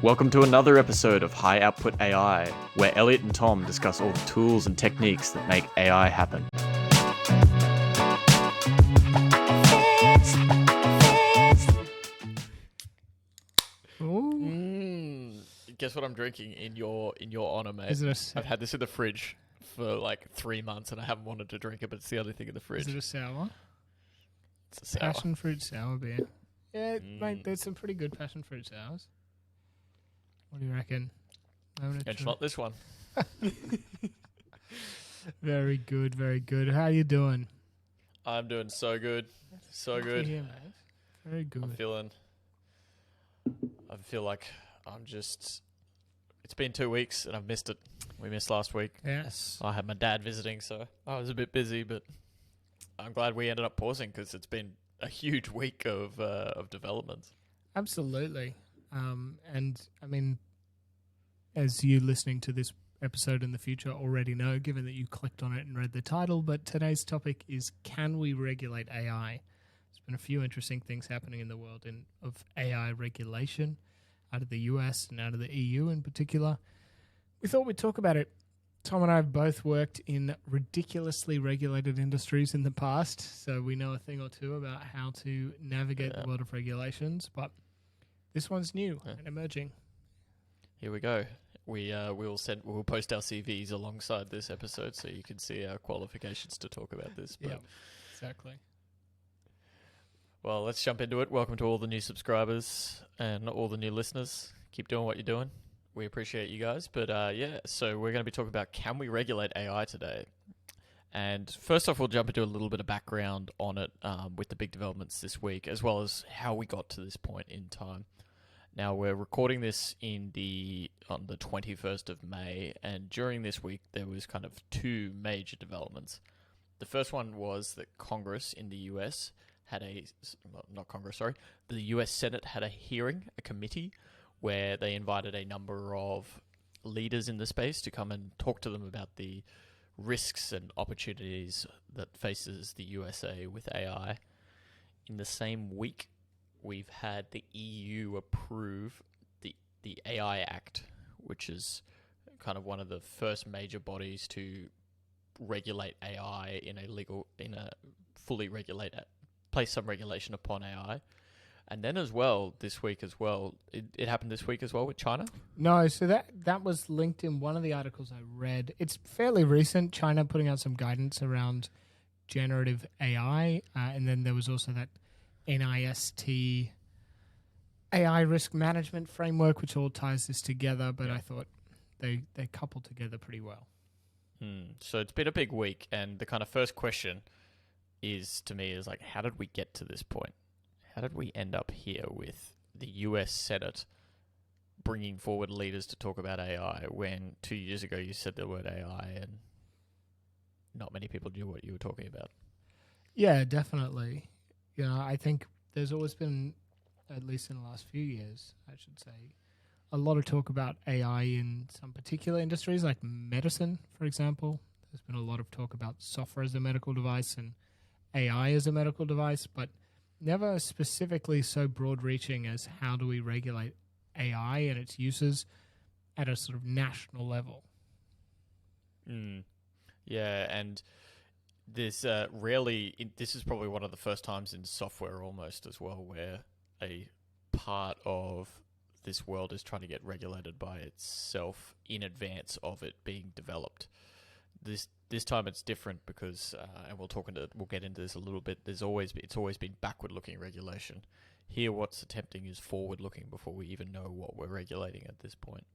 Welcome to another episode of High Output AI, where Elliot and Tom discuss all the tools and techniques that make AI happen. Guess what I'm drinking in your honor, mate? Is it I've had this in the fridge for like 3 months and I haven't wanted to drink it, but it's the only thing in the fridge. Is it a sour? It's a sour. Passion fruit sour beer. Yeah, mate, there's some pretty good passion fruit sours. What do you reckon? It's not this one. Very good, very good. How you doing? I'm doing so good. So good. Yeah, mate. Very good. I feel like I'm just... It's been 2 weeks and I've missed it. We missed last week. Yes. I had my dad visiting, so I was a bit busy, but I'm glad we ended up pausing because it's been a huge week of developments. Absolutely. And, I mean, as you listening to this episode in the future already know, given that you clicked on it and read the title, but today's topic is, can we regulate AI? There's been a few interesting things happening in the world of AI regulation out of the US and out of the EU in particular. We thought we'd talk about it. Tom and I have both worked in ridiculously regulated industries in the past, so we know a thing or two about how to navigate the world of regulations, but this one's new and emerging. Here we go. We'll post our CVs alongside this episode so you can see our qualifications to talk about this. Yeah, exactly. Well, let's jump into it. Welcome to all the new subscribers and all the new listeners. Keep doing what you're doing. We appreciate you guys. But so we're going to be talking about, can we regulate AI today? And first off, we'll jump into a little bit of background on it with the big developments this week, as well as how we got to this point in time. Now, we're recording this on the 21st of May, and during this week, there was kind of two major developments. The first one was that Congress in the US the US Senate had a hearing, a committee, where they invited a number of leaders in the space to come and talk to them about the risks and opportunities that faces the USA with AI. In the same week, we've had the EU approve the AI Act, which is kind of one of the first major bodies to regulate AI place some regulation upon AI. And then as well, this week as well, it happened this week as well with China? No, so that was linked in one of the articles I read. It's fairly recent, China putting out some guidance around generative AI, and then there was also that NIST AI risk management framework, which all ties this together, but I thought they coupled together pretty well. So it's been a big week, and the kind of first question is like, how did we get to this point? How did we end up here with the US Senate bringing forward leaders to talk about AI when 2 years ago you said the word AI and not many people knew what you were talking about? Yeah, definitely. You know, I think there's always been, at least in the last few years, I should say, a lot of talk about AI in some particular industries, like medicine, for example. There's been a lot of talk about software as a medical device and AI as a medical device, but never specifically so broad-reaching as how do we regulate AI and its uses at a sort of national level. Yeah, and this this is probably one of the first times in software almost as well where a part of this world is trying to get regulated by itself in advance of it being developed. This time it's different because, and we'll get into this a little bit. It's always been backward-looking regulation. Here, what's attempting is forward-looking before we even know what we're regulating at this point.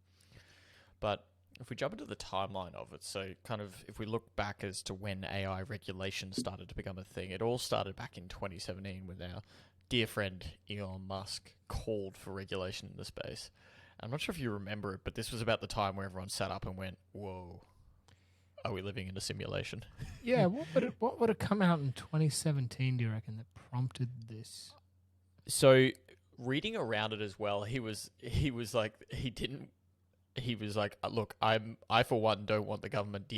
But if we jump into the timeline of it, so kind of if we look back as to when AI regulation started to become a thing, it all started back in 2017 with our dear friend Elon Musk called for regulation in the space. I'm not sure if you remember it, but this was about the time where everyone sat up and went, whoa. Are we living in a simulation? Yeah, what would have come out in 2017, do you reckon, that prompted this? So, reading around it as well, he was like, look, I for one don't want the government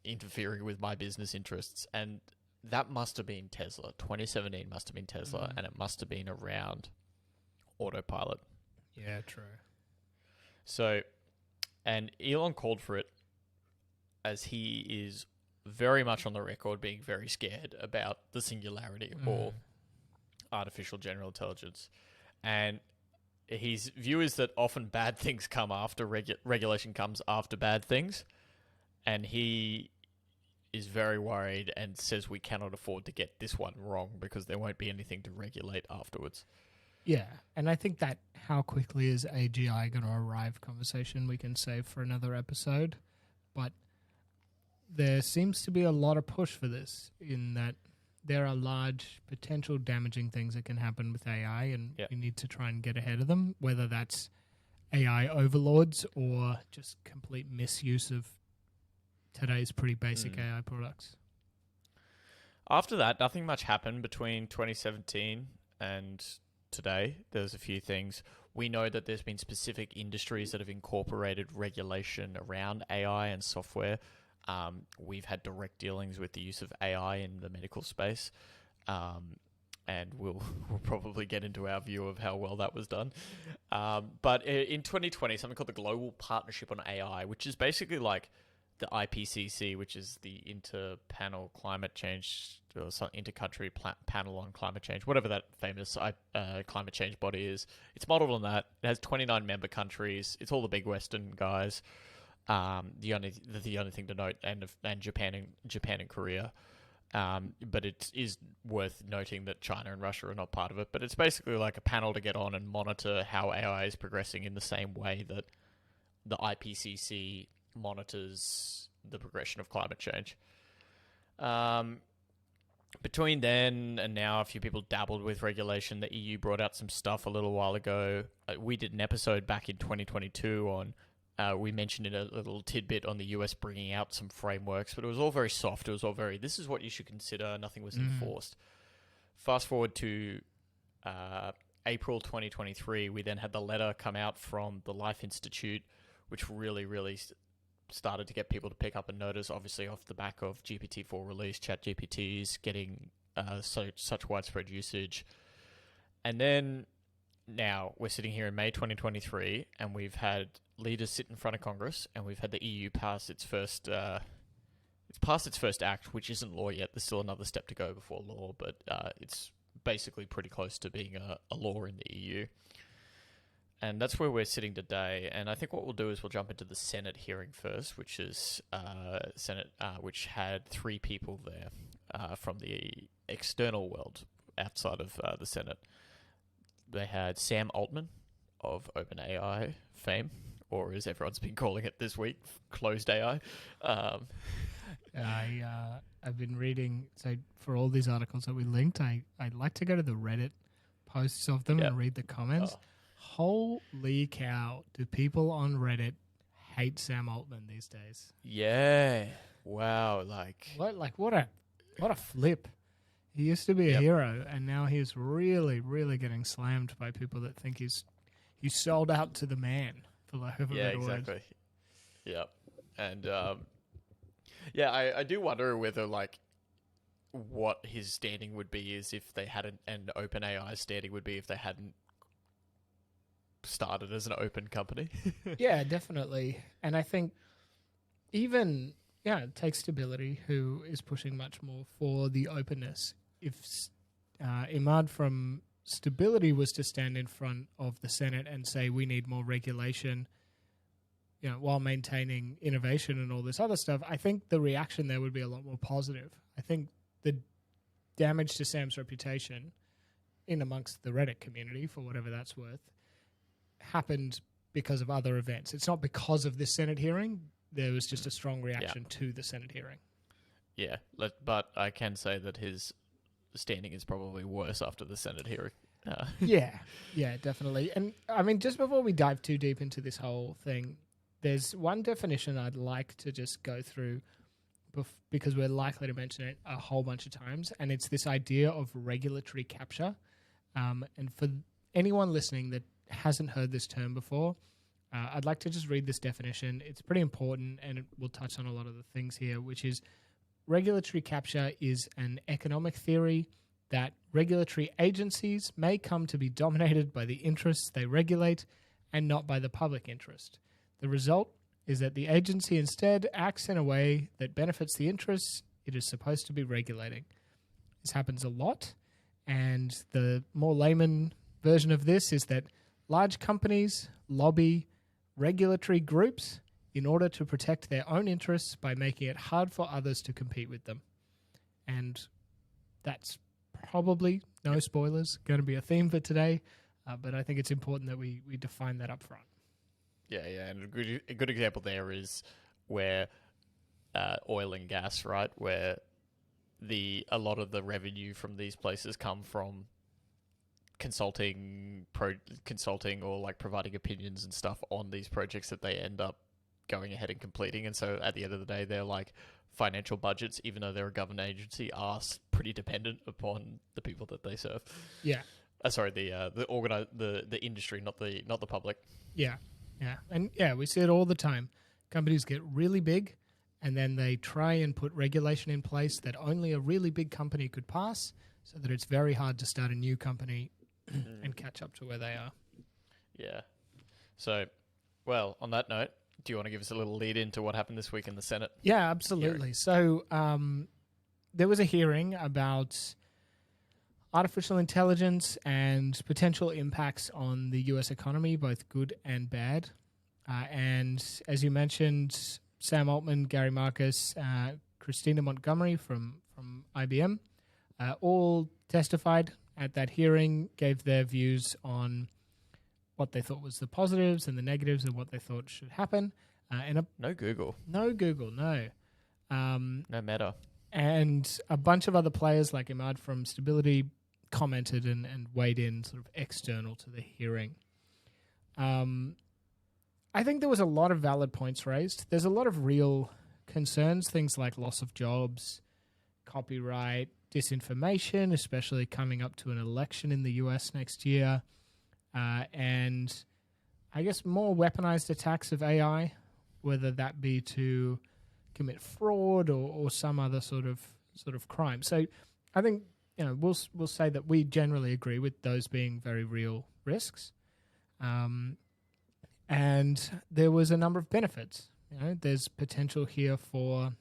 interfering with my business interests. And that must have been Tesla. 2017 must have been Tesla, and it must have been around autopilot. Yeah, true. So, and Elon called for it, as he is very much on the record being very scared about the singularity or artificial general intelligence. And his view is that often bad things come after regulation comes after bad things. And he is very worried and says we cannot afford to get this one wrong because there won't be anything to regulate afterwards. Yeah, and I think that how quickly is AGI going to arrive conversation we can save for another episode. But there seems to be a lot of push for this in that there are large potential damaging things that can happen with AI, and we need to try and get ahead of them, whether that's AI overlords or just complete misuse of today's pretty basic AI products. After that, nothing much happened between 2017 and today. There's a few things. We know that there's been specific industries that have incorporated regulation around AI and software. We've had direct dealings with the use of AI in the medical space, and we'll probably get into our view of how well that was done. But in 2020, something called the Global Partnership on AI, which is basically like the IPCC, which is the Inter-Panel Climate Change, or some Inter-Country Panel on Climate Change, whatever that famous climate change body is. It's modeled on that. It has 29 member countries. It's all the big Western guys. The only thing to note, and Japan and Korea. But it is worth noting that China and Russia are not part of it. But it's basically like a panel to get on and monitor how AI is progressing in the same way that the IPCC monitors the progression of climate change. Between then and now, a few people dabbled with regulation. The EU brought out some stuff a little while ago. We did an episode back in 2022 on, we mentioned in a little tidbit on the US bringing out some frameworks, but it was all very soft. It was all very, this is what you should consider. Nothing was enforced. Fast forward to April 2023, we then had the letter come out from the Life Institute, which really started to get people to pick up and notice, obviously off the back of GPT-4 release, ChatGPT's getting such widespread usage. And then now we're sitting here in May 2023, and we've had leaders sit in front of Congress, and we've had the EU pass its first act, which isn't law yet. There's still another step to go before law, but it's basically pretty close to being a law in the EU. And that's where we're sitting today. And I think what we'll do is we'll jump into the Senate hearing first, which is which had 3 people there from the external world outside of the Senate. They had Sam Altman of OpenAI fame, or as everyone's been calling it this week, closed AI. I've been reading, so for all these articles that we linked, I'd like to go to the Reddit posts of them and read the comments. Holy cow, do people on Reddit hate Sam Altman these days? Yeah. Wow. What a flip. He used to be a hero, and now he's really, really getting slammed by people that think he's sold out to the man, for lack of a better word. Yeah, exactly. Yep. And I do wonder whether what his standing would be is if they hadn't, and OpenAI's standing would be if they hadn't started as an open company. Yeah, definitely. And I think even take Stability, who is pushing much more for the openness. If Imad from Stability was to stand in front of the Senate and say we need more regulation, while maintaining innovation and all this other stuff, I think the reaction there would be a lot more positive. I think the damage to Sam's reputation in amongst the Reddit community, for whatever that's worth, happened because of other events. It's not because of this Senate hearing. There was just a strong reaction to the Senate hearing. Yeah, but I can say that his standing is probably worse after the Senate hearing. Yeah, definitely. And I mean, just before we dive too deep into this whole thing, there's one definition I'd like to just go through because we're likely to mention it a whole bunch of times, and it's this idea of regulatory capture. And for anyone listening that hasn't heard this term before, I'd like to just read this definition. It's pretty important, and it will touch on a lot of the things here, which is regulatory capture is an economic theory that regulatory agencies may come to be dominated by the interests they regulate and not by the public interest. The result is that the agency instead acts in a way that benefits the interests it is supposed to be regulating. This happens a lot, and the more layman version of this is that large companies lobby regulatory groups in order to protect their own interests by making it hard for others to compete with them. And that's probably, no spoilers, going to be a theme for today, but I think it's important that we define that up front. Yeah, and a good example there is where oil and gas, right, where a lot of the revenue from these places come from consulting or like providing opinions and stuff on these projects that they end up going ahead and completing. And so at the end of the day, they're like financial budgets, even though they're a government agency, are pretty dependent upon the people that they serve. Yeah. Sorry, the industry, not the public. Yeah. And we see it all the time. Companies get really big and then they try and put regulation in place that only a really big company could pass, so that it's very hard to start a new company and catch up to where they are. Yeah. So, well, on that note, do you want to give us a little lead into what happened this week in the Senate? Yeah, absolutely. So there was a hearing about artificial intelligence and potential impacts on the US economy, both good and bad. And as you mentioned, Sam Altman, Gary Marcus, Christina Montgomery from IBM, all testified at that hearing, gave their views on what they thought was the positives and the negatives and what they thought should happen. No Google. No Google, no. No Meta. And a bunch of other players like Imad from Stability commented and weighed in sort of external to the hearing. I think there was a lot of valid points raised. There's a lot of real concerns, things like loss of jobs, copyright, disinformation, especially coming up to an election in the US next year, and I guess more weaponized attacks of AI, whether that be to commit fraud or some other sort of crime. So I think we'll say that we generally agree with those being very real risks. And there was a number of benefits. There's potential here for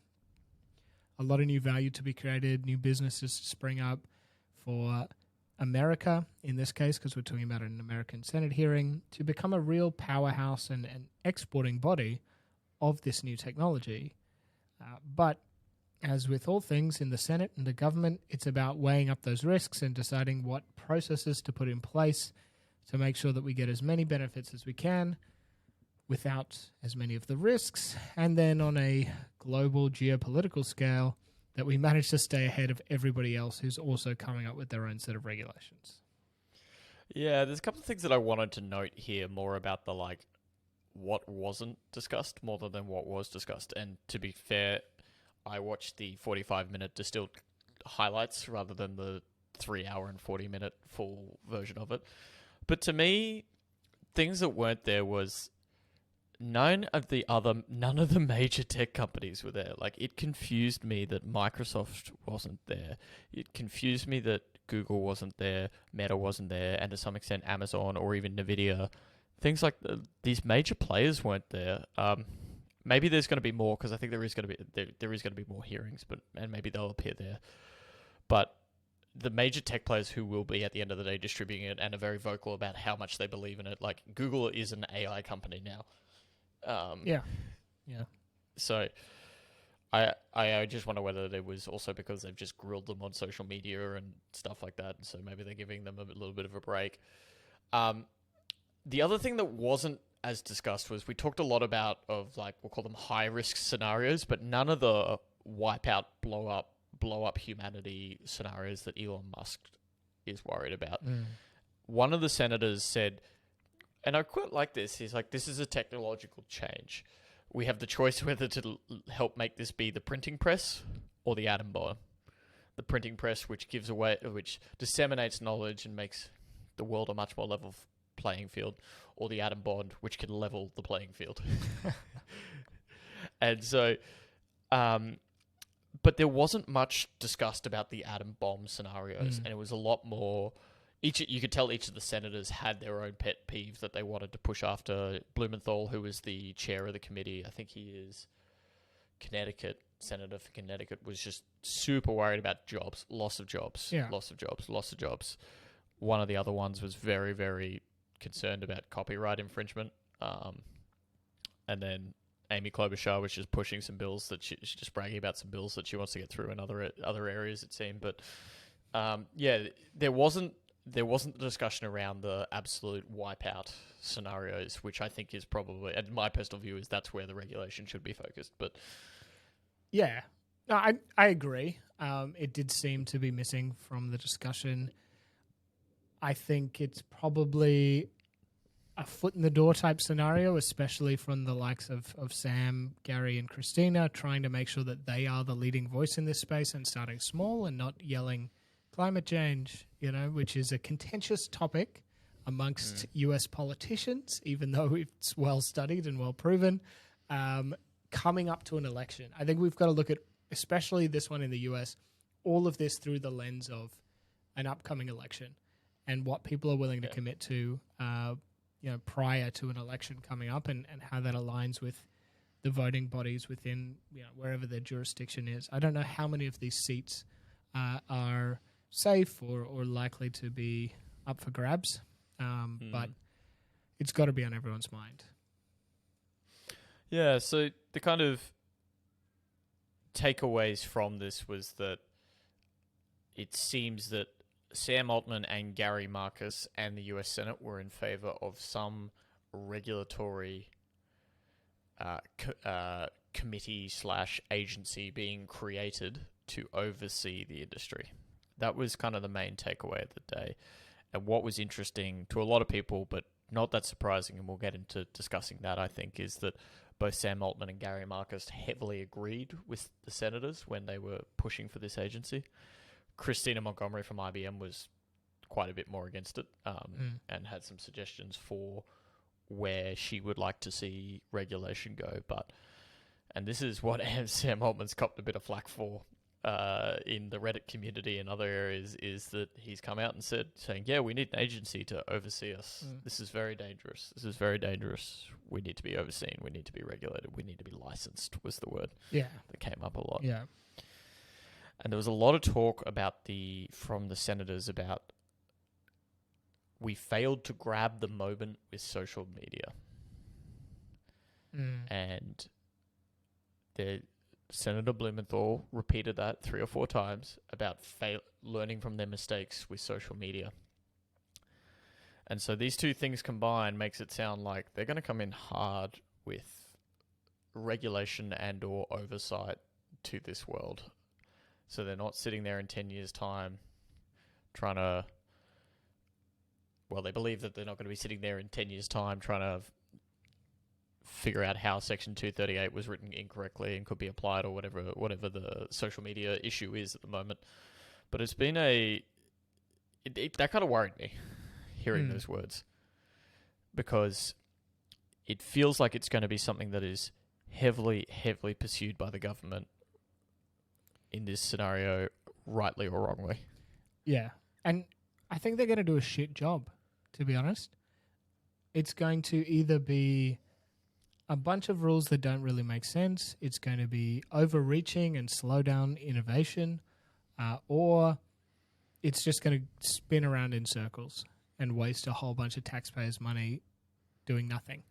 a lot of new value to be created, new businesses to spring up, for America, in this case, because we're talking about an American Senate hearing, to become a real powerhouse and exporting body of this new technology. But as with all things in the Senate and the government, it's about weighing up those risks and deciding what processes to put in place to make sure that we get as many benefits as we can without as many of the risks, and then on a global geopolitical scale, that we manage to stay ahead of everybody else who's also coming up with their own set of regulations. Yeah, there's a couple of things that I wanted to note here, more about the what wasn't discussed more than what was discussed. And to be fair, I watched the 45-minute distilled highlights rather than the 3-hour and 40-minute full version of it. But to me, things that weren't there was none of the major tech companies were there. Like, it confused me that Microsoft wasn't there. It confused me that Google wasn't there, Meta wasn't there, and to some extent Amazon or even Nvidia. Things like these major players weren't there. Maybe there's going to be more, because I think there is going to be more hearings, and maybe they'll appear there. But the major tech players who will be at the end of the day distributing it and are very vocal about how much they believe in it. Like, Google is an AI company now. Yeah. So I just wonder whether it was also because they've just grilled them on social media and stuff like that. So maybe they're giving them a little bit of a break. The other thing that wasn't as discussed was, we talked a lot about we'll call them high risk scenarios, but none of the wipe out, blow up humanity scenarios that Elon Musk is worried about. One of the senators said, and I quite like this, he's like, this is a technological change. We have the choice whether to help make this be the printing press or the atom bomb. The printing press, which disseminates knowledge and makes the world a much more level playing field, or the atom bomb, which can level the playing field. And so, but there wasn't much discussed about the atom bomb scenarios, and it was a lot more you could tell each of the senators had their own pet peeve that they wanted to push after. Blumenthal, who was the chair of the committee, I think he is senator for Connecticut, was just super worried about jobs, loss of jobs. One of the other ones was very, very concerned about copyright infringement. And then Amy Klobuchar was just pushing some bills that she's just bragging about some bills that she wants to get through in other areas, it seemed. But there wasn't the discussion around the absolute wipeout scenarios, which I think is probably, and my personal view is that's where the regulation should be focused. But yeah, no, I agree. It did seem to be missing from the discussion. I think it's probably a foot in the door type scenario, especially from the likes of Sam, Gary, and Christina, trying to make sure that they are the leading voice in this space and starting small and not yelling climate change, which is a contentious topic amongst US politicians, even though it's well studied and well proven, coming up to an election. I think we've got to look at, especially this one in the US, all of this through the lens of an upcoming election and what people are willing to commit to prior to an election coming up, and how that aligns with the voting bodies within wherever their jurisdiction is. I don't know how many of these seats are safe or likely to be up for grabs, but it's got to be on everyone's mind. Yeah, so the kind of takeaways from this was that it seems that Sam Altman and Gary Marcus and the US Senate were in favor of some regulatory committee/agency being created to oversee the industry. That was kind of the main takeaway of the day. And what was interesting to a lot of people, but not that surprising, and we'll get into discussing that, I think, is that both Sam Altman and Gary Marcus heavily agreed with the senators when they were pushing for this agency. Christina Montgomery from IBM was quite a bit more against it, and had some suggestions for where she would like to see regulation go. And this is what Sam Altman's copped a bit of flack for in the Reddit community and other areas, is that he's come out and saying, yeah, we need an agency to oversee us. This is very dangerous. We need to be overseen. We need to be regulated. We need to be licensed, was the word that came up a lot. Yeah. And there was a lot of talk from the senators about we failed to grab the moment with social media. And Senator Blumenthal repeated that 3 or 4 times about learning from their mistakes with social media. And so these two things combined makes it sound like they're going to come in hard with regulation and or oversight to this world. So they're not sitting there in 10 years' time trying to... Well, they believe that they're not going to be sitting there in 10 years' time trying to figure out how Section 238 was written incorrectly and could be applied, or whatever the social media issue is at the moment. But it's been that kind of worried me, hearing those words. Because it feels like it's going to be something that is heavily, heavily pursued by the government in this scenario, rightly or wrongly. Yeah. And I think they're going to do a shit job, to be honest. It's going to either be a bunch of rules that don't really make sense, it's going to be overreaching and slow down innovation, or it's just going to spin around in circles and waste a whole bunch of taxpayers' money doing nothing.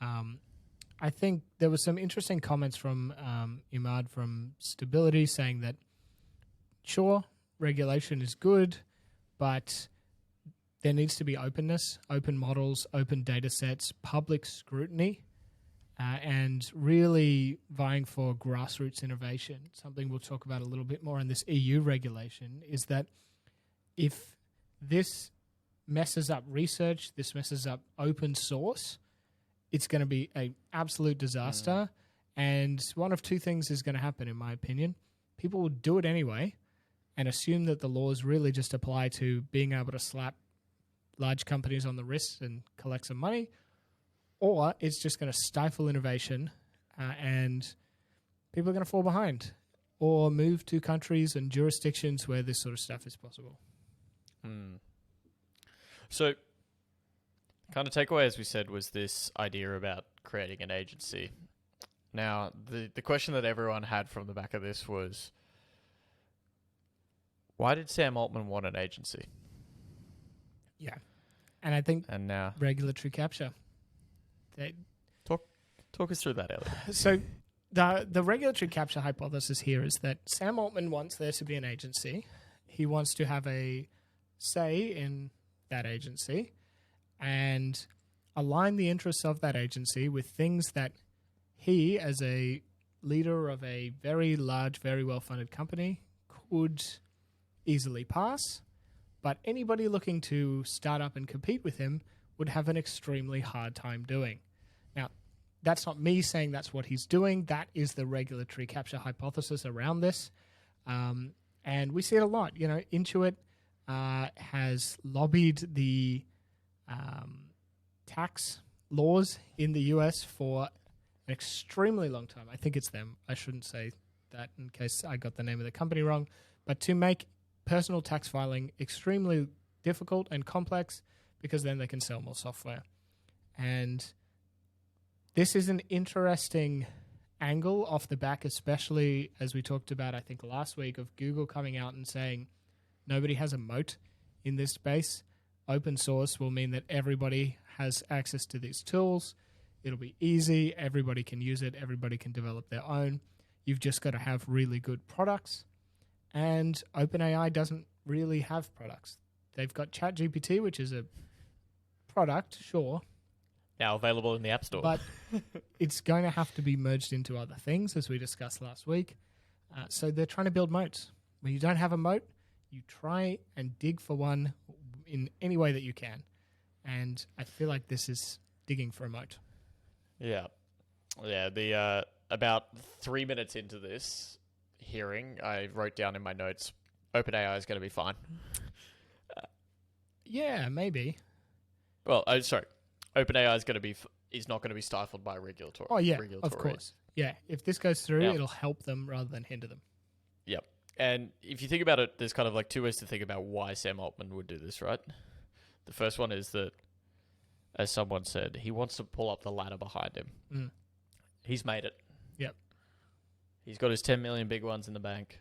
I think there was some interesting comments from Imad from Stability saying that, sure, regulation is good, but there needs to be openness, open models, open data sets, public scrutiny, and really vying for grassroots innovation. Something we'll talk about a little bit more in this EU regulation is that if this messes up research, this messes up open source, it's going to be an absolute disaster. And one of two things is going to happen, in my opinion. People will do it anyway and assume that the laws really just apply to being able to slap large companies on the wrists and collect some money, or it's just going to stifle innovation and people are going to fall behind or move to countries and jurisdictions where this sort of stuff is possible. So, kind of takeaway, as we said, was this idea about creating an agency. Now, the question that everyone had from the back of this was, why did Sam Altman want an agency? Yeah. And I think And now, regulatory capture. talk us through that, Elliot. So the regulatory capture hypothesis here is that Sam Altman wants there to be an agency. He wants to have a say in that agency and align the interests of that agency with things that he, as a leader of a very large, very well-funded company, could easily pass. But anybody looking to start up and compete with him would have an extremely hard time doing. Now, that's not me saying that's what he's doing. That is the regulatory capture hypothesis around this. And we see it a lot. You know, Intuit has lobbied the tax laws in the US for an extremely long time. I think it's them. I shouldn't say that in case I got the name of the company wrong. But to make personal tax filing extremely difficult and complex, because then they can sell more software. And this is an interesting angle off the back, especially as we talked about, I think, last week, of Google coming out and saying nobody has a moat in this space. Open source will mean that everybody has access to these tools. It'll be easy. Everybody can use it. Everybody can develop their own. You've just got to have really good products. And OpenAI doesn't really have products. They've got ChatGPT, which is a product, sure, Now available in the App Store. but it's going to have to be merged into other things, as we discussed last week. So they're trying to build moats. When you don't have a moat, you try and dig for one in any way that you can. And I feel like this is digging for a moat. Yeah. The about 3 minutes into this hearing, I wrote down in my notes, OpenAI is going to be fine. Yeah, maybe. Well, sorry. OpenAI is not going to be stifled by regulatory. Oh, yeah, regulatory. of course. Yeah, if this goes through, Yeah. it'll help them rather than hinder them. Yep. And if you think about it, there's kind of like two ways to think about why Sam Altman would do this, right? The first one is that, as someone said, he wants to pull up the ladder behind him. Mm. He's made it. Yep. He's got his 10 million big ones in the bank.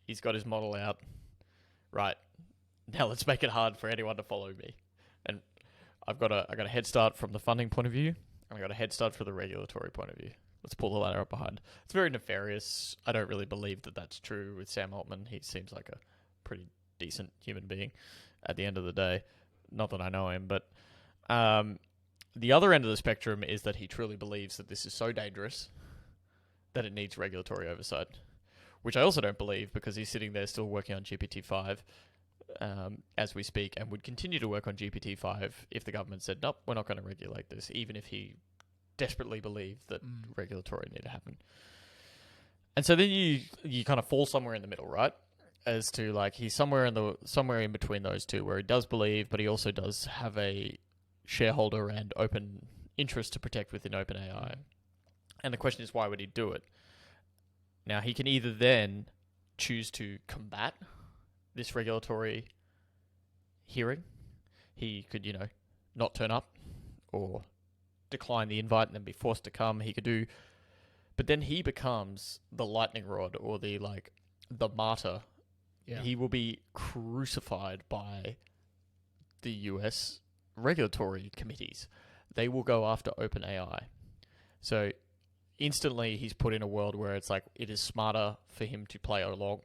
He's got his model out. Right. Now let's make it hard for anyone to follow me. And I got a head start from the funding point of view, and I got a head start from the regulatory point of view. Let's pull the ladder up behind. It's very nefarious. I don't really believe that that's true with Sam Altman. He seems like a pretty decent human being at the end of the day. Not that I know him, but the other end of the spectrum is that he truly believes that this is so dangerous that it needs regulatory oversight, which I also don't believe, because he's sitting there still working on GPT-5 as we speak, and would continue to work on GPT-5 if the government said, nope, we're not going to regulate this, even if he desperately believed that regulatory need to happen. And so then you kind of fall somewhere in the middle, right? As to, like, he's somewhere in between those two, where he does believe, but he also does have a shareholder and open interest to protect within OpenAI. And the question is, why would he do it? Now, he can either then choose to combat this regulatory hearing. He could, not turn up or decline the invite and then be forced to come. He could do, but then he becomes the lightning rod, or the martyr. Yeah. He will be crucified by the US regulatory committees. They will go after OpenAI. So instantly he's put in a world where it's like it is smarter for him to play along.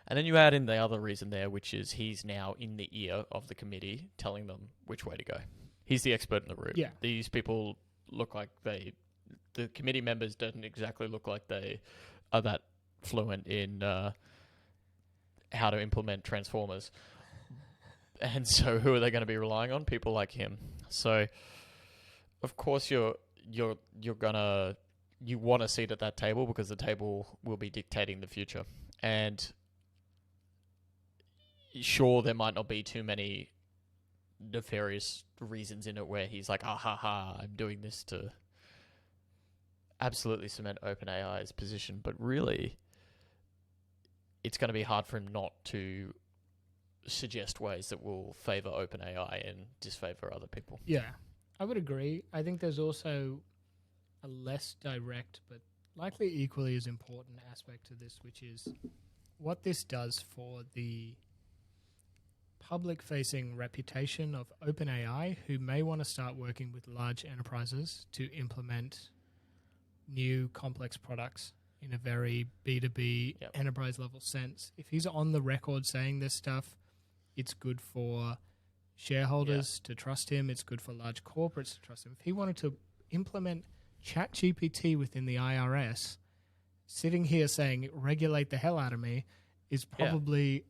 And then you add in the other reason there, which is he's now in the ear of the committee telling them which way to go. He's the expert in the room. Yeah. These people look like the committee members don't exactly look like they are that fluent in how to implement transformers. And so who are they going to be relying on? People like him. So of course you want a seat at that table, because the table will be dictating the future. And sure, there might not be too many nefarious reasons in it where he's like, I'm doing this to absolutely cement OpenAI's position. But really, it's going to be hard for him not to suggest ways that will favor OpenAI and disfavor other people. Yeah, I would agree. I think there's also a less direct but likely equally as important aspect to this, which is what this does for the public-facing reputation of OpenAI, who may want to start working with large enterprises to implement new complex products in a very B2B enterprise-level sense. If he's on the record saying this stuff, it's good for shareholders to trust him. It's good for large corporates to trust him. If he wanted to implement ChatGPT within the IRS, sitting here saying regulate the hell out of me is probably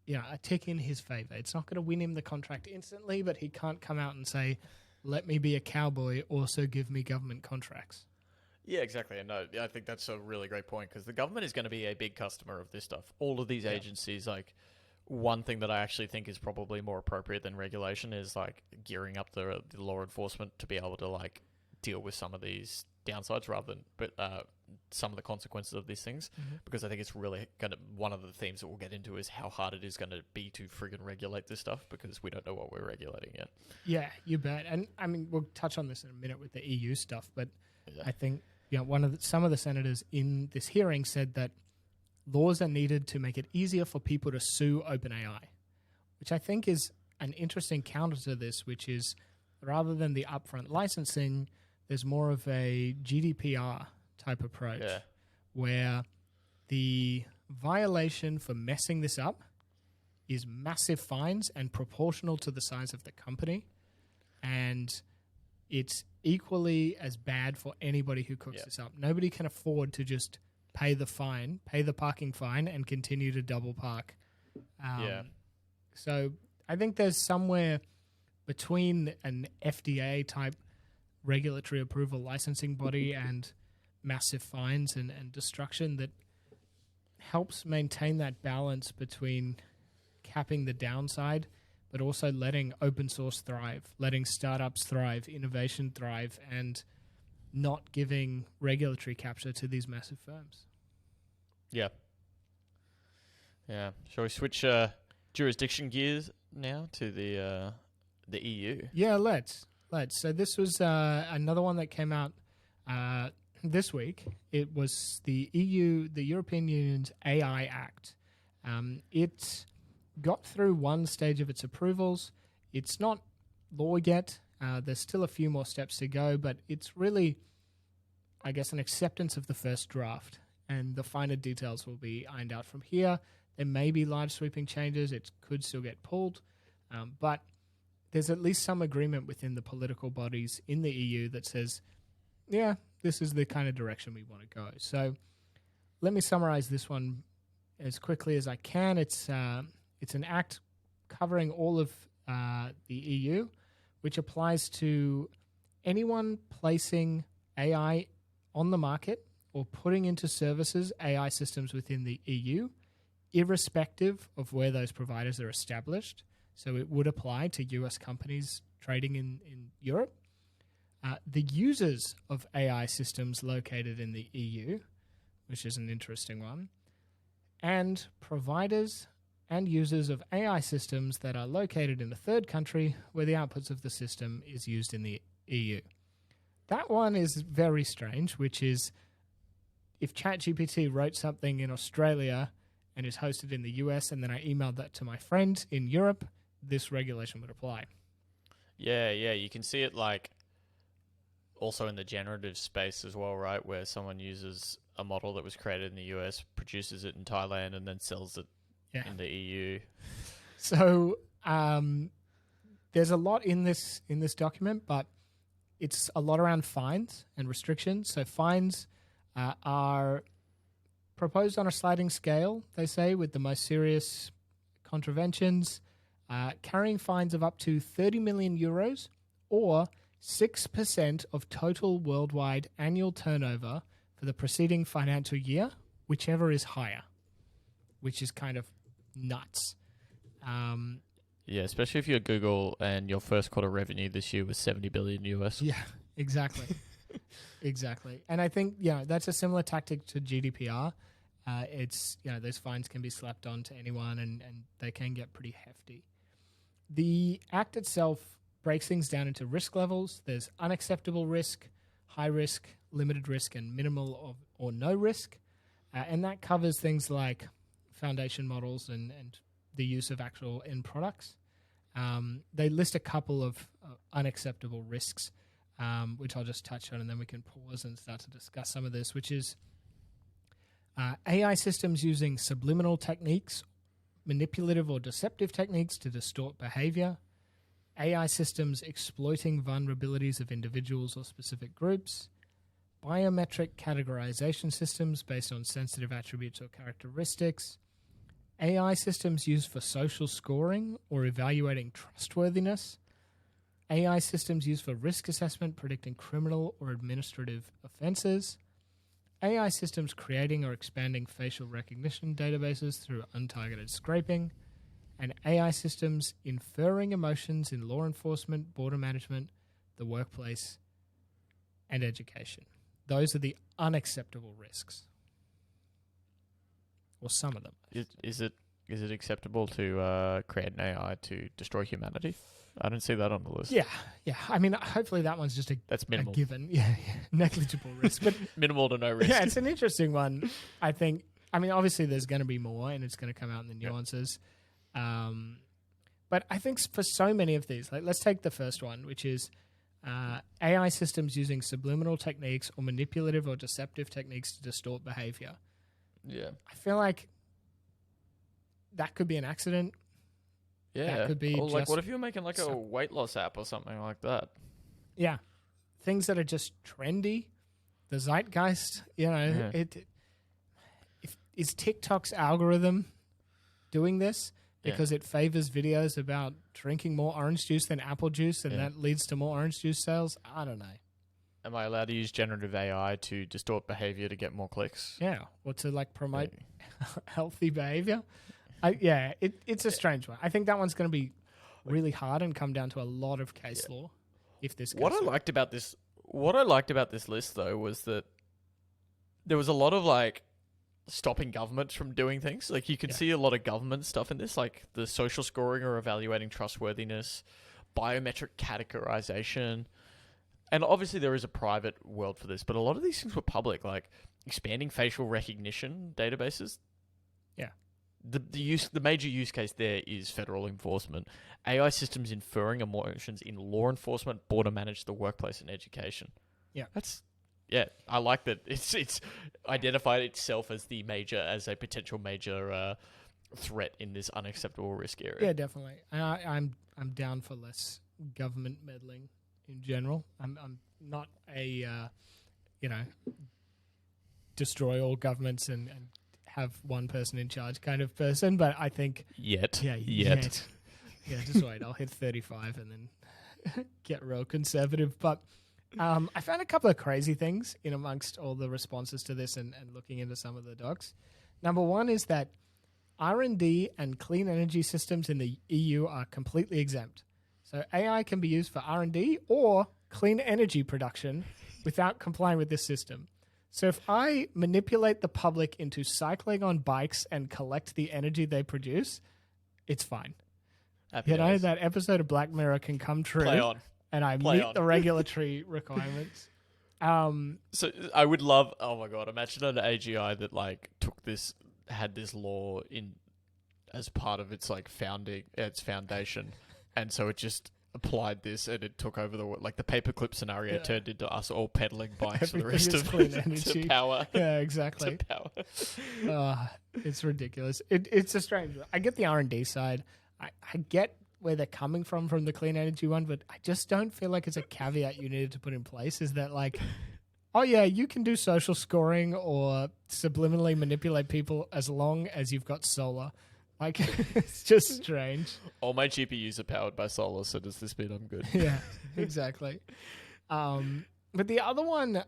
a tick in his favor. It's not going to win him the contract instantly, but he can't come out and say, let me be a cowboy, also give me government contracts. Yeah, exactly. And I think that's a really great point, because the government is going to be a big customer of this stuff. All of these agencies, like, one thing that I actually think is probably more appropriate than regulation is like gearing up the law enforcement to be able to like deal with some of these downsides rather than some of the consequences of these things, because I think it's really going to, one of the themes that we'll get into is how hard it is going to be to friggin' regulate this stuff, because we don't know what we're regulating yet. Yeah, you bet. And I mean, we'll touch on this in a minute with the EU stuff, but I think some of the senators in this hearing said that laws are needed to make it easier for people to sue OpenAI, which I think is an interesting counter to this, which is rather than the upfront licensing, there's more of a GDPR type approach where the violation for messing this up is massive fines and proportional to the size of the company. And it's equally as bad for anybody who cooks this up. Nobody can afford to just pay the parking fine and continue to double park. So I think there's somewhere between an FDA type regulatory approval licensing body and massive fines and destruction that helps maintain that balance between capping the downside, but also letting open source thrive, letting startups thrive, innovation thrive, and not giving regulatory capture to these massive firms. Yeah. Shall we switch jurisdiction gears now to the EU? Yeah, let's. So this was another one that came out this week. It was the European Union's AI Act. It got through one stage of its approvals. It's not law yet. There's still a few more steps to go, but it's really, I guess, an acceptance of the first draft, and the finer details will be ironed out from here. There may be large sweeping changes. It could still get pulled, but there's at least some agreement within the political bodies in the EU that says, yeah, this is the kind of direction we want to go. So let me summarize this one as quickly as I can. It's an act covering all of the EU, which applies to anyone placing AI on the market or putting into services AI systems within the EU, irrespective of where those providers are established. So it would apply to US companies trading in Europe. The users of AI systems located in the EU, which is an interesting one, and providers and users of AI systems that are located in a third country where the outputs of the system is used in the EU. That one is very strange, which is if ChatGPT wrote something in Australia and is hosted in the US and then I emailed that to my friend in Europe, this regulation would apply. Yeah, you can see it like also in the generative space as well, right? Where someone uses a model that was created in the US, produces it in Thailand, and then sells it in the EU. So there's a lot in this document, but it's a lot around fines and restrictions. So fines are proposed on a sliding scale, they say, with the most serious contraventions carrying fines of up to 30 million euros or 6% of total worldwide annual turnover for the preceding financial year, whichever is higher, which is kind of nuts. Yeah, especially if you're Google and your first quarter revenue this year was 70 billion US. Yeah, exactly. Exactly. And I think, that's a similar tactic to GDPR. It's those fines can be slapped on to anyone, and they can get pretty hefty. The Act itself breaks things down into risk levels. There's unacceptable risk, high risk, limited risk, and minimal or no risk. And that covers things like foundation models and the use of actual end products. They list a couple of unacceptable risks, which I'll just touch on, and then we can pause and start to discuss some of this, which is AI systems using subliminal techniques, manipulative or deceptive techniques to distort behavior, AI systems exploiting vulnerabilities of individuals or specific groups, biometric categorization systems based on sensitive attributes or characteristics, AI systems used for social scoring or evaluating trustworthiness, AI systems used for risk assessment predicting criminal or administrative offenses, AI systems creating or expanding facial recognition databases through untargeted scraping, and AI systems inferring emotions in law enforcement, border management, the workplace, and education. Those are the unacceptable risks. Or some of them. Is it acceptable to create an AI to destroy humanity? I don't see that on the list. Yeah. I mean, hopefully that one's just that's minimal. a given. Yeah. Negligible risk. But minimal to no risk. Yeah, it's an interesting one. I think. I mean, obviously there's going to be more, and it's going to come out in the nuances. But I think for so many of these, like let's take the first one, which is AI systems using subliminal techniques or manipulative or deceptive techniques to distort behavior. Yeah. I feel like that could be an accident. Yeah. That could be or like, just what if you're making like a weight loss app or something like that? Yeah. Things that are just trendy, the zeitgeist, is TikTok's algorithm doing this because it favors videos about drinking more orange juice than apple juice, and that leads to more orange juice sales? I don't know. Am I allowed to use generative AI to distort behavior to get more clicks? Yeah, or to like promote healthy behavior? It's a strange one. I think that one's going to be really hard and come down to a lot of case law. If this goes what I liked about this list though was that there was a lot of like stopping governments from doing things. Like you could see a lot of government stuff in this, like the social scoring or evaluating trustworthiness, biometric categorization. And obviously there is a private world for this, but a lot of these things were public, like expanding facial recognition databases. Yeah. The major use case there is federal enforcement. AI systems inferring emotions in law enforcement, border manage, the workplace, and education. Yeah. I like that it's identified itself as a potential major threat in this unacceptable risk area. Yeah, definitely. I'm down for less government meddling in general. I'm not a destroy all governments and have one person in charge kind of person, but I think yet. Yeah, just wait. I'll hit 35 and then get real conservative. But I found a couple of crazy things in amongst all the responses to this and looking into some of the docs. Number one is that R&D and clean energy systems in the EU are completely exempt. So AI can be used for R&D or clean energy production without complying with this system. So if I manipulate the public into cycling on bikes and collect the energy they produce, it's fine. Happy days. That episode of Black Mirror can come true. Play on. And I Play meet on. the regulatory requirements. So I would love, oh my God, imagine an AGI that like had this law in as part of its like foundation. And so it just applied this and it took over the paperclip scenario turned into us all pedaling bikes for the rest of clean energy. to power. Yeah, exactly. To power. It's ridiculous. It's a strange one. I get the R&D side. I get where they're coming from the clean energy one, but I just don't feel like it's a caveat you needed to put in place. Is that like, oh yeah, you can do social scoring or subliminally manipulate people as long as you've got solar. Like, it's just strange. All my GPUs are powered by solar, so does this mean I'm good? Yeah, exactly. But the other one,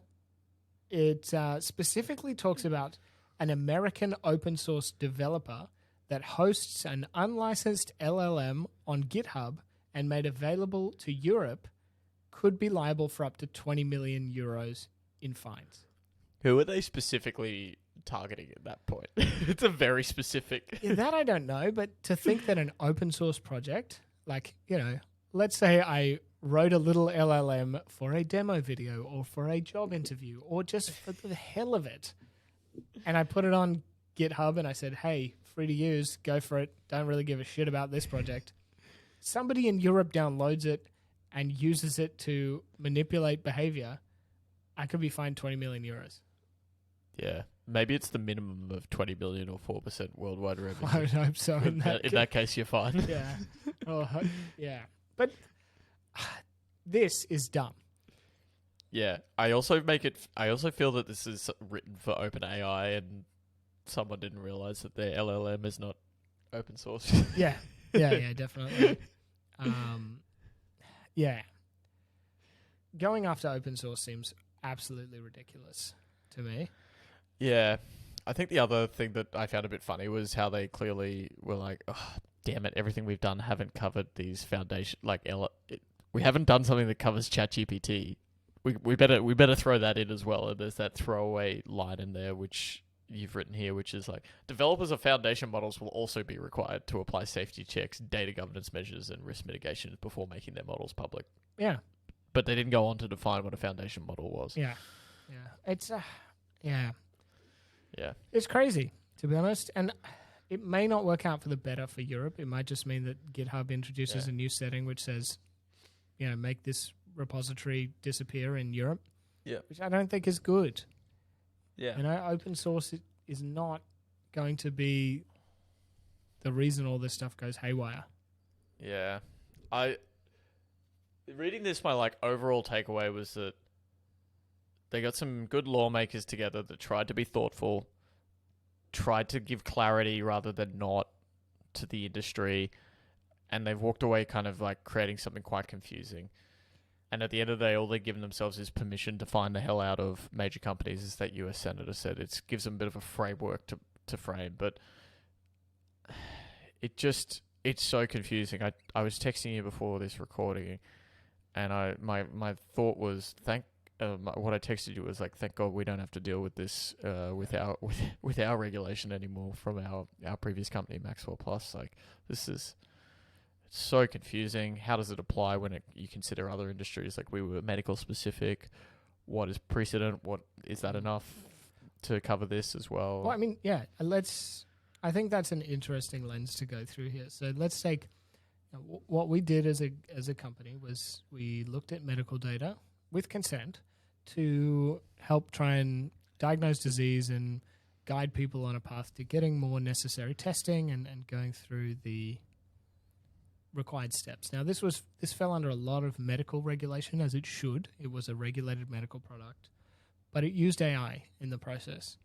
it specifically talks about an American open source developer that hosts an unlicensed LLM on GitHub and made available to Europe could be liable for up to 20 million euros in fines. Who are they specifically targeting at that point? It's a very specific. Yeah, that I don't know, but to think that an open source project, like, let's say I wrote a little LLM for a demo video or for a job interview or just for the hell of it, and I put it on GitHub and I said, hey, free to use, go for it, don't really give a shit about this project. Somebody in Europe downloads it and uses it to manipulate behavior, I could be fined 20 million euros. Yeah. Maybe it's the minimum of 20 billion or 4% worldwide revenue. I would hope so. In that case, you're fine. Yeah. Oh, yeah. But this is dumb. Yeah. I also feel that this is written for OpenAI and someone didn't realize that their LLM is not open source. Yeah. Yeah, definitely. Yeah. Going after open source seems absolutely ridiculous to me. Yeah. I think the other thing that I found a bit funny was how they clearly were like, oh, damn it, everything we've done haven't covered these foundation, we haven't done something that covers ChatGPT. We better throw that in as well. And there's that throwaway line in there, which you've written here, which is like, developers of foundation models will also be required to apply safety checks, data governance measures, and risk mitigation before making their models public. Yeah. But they didn't go on to define what a foundation model was. Yeah. It's, yeah. Yeah. It's crazy, to be honest. And it may not work out for the better for Europe. It might just mean that GitHub introduces a new setting which says, make this repository disappear in Europe. Yeah. Which I don't think is good. Yeah. Open source is not going to be the reason all this stuff goes haywire. Yeah. Reading this, my overall takeaway was that they got some good lawmakers together that tried to be thoughtful, tried to give clarity rather than not to the industry, and they've walked away kind of creating something quite confusing. And at the end of the day, all they've given themselves is permission to find the hell out of major companies, as that US senator said. It gives them a bit of a framework to frame, but it's so confusing. I was texting you before this recording, and my thought was what I texted you was thank God we don't have to deal with this with our regulation anymore from our previous company Maxwell Plus. This is so confusing. How does it apply when you consider other industries? We were medical specific. What is precedent? What is that enough to cover this as well? Well, I mean, yeah. I think that's an interesting lens to go through here. So let's take what we did as a company was we looked at medical data with consent to help try and diagnose disease and guide people on a path to getting more necessary testing and going through the required steps. Now, this fell under a lot of medical regulation, as it should. It was a regulated medical product, but it used AI in the process.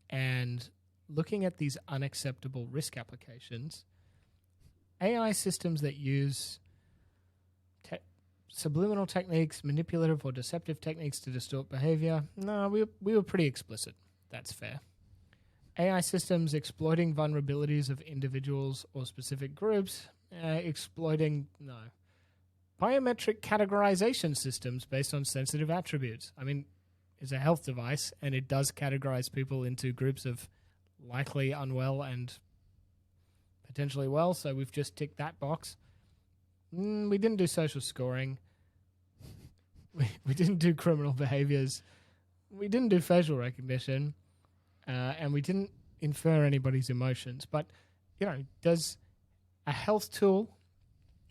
And looking at these unacceptable risk applications, AI systems that use subliminal techniques, manipulative or deceptive techniques to distort behavior, no, we were pretty explicit. That's fair. AI systems exploiting vulnerabilities of individuals or specific groups, biometric categorization systems based on sensitive attributes. I mean, it's a health device, and it does categorize people into groups of likely unwell and potentially well, so we've just ticked that box. We didn't do social scoring. We didn't do criminal behaviors. We didn't do facial recognition. And we didn't infer anybody's emotions. But, does a health tool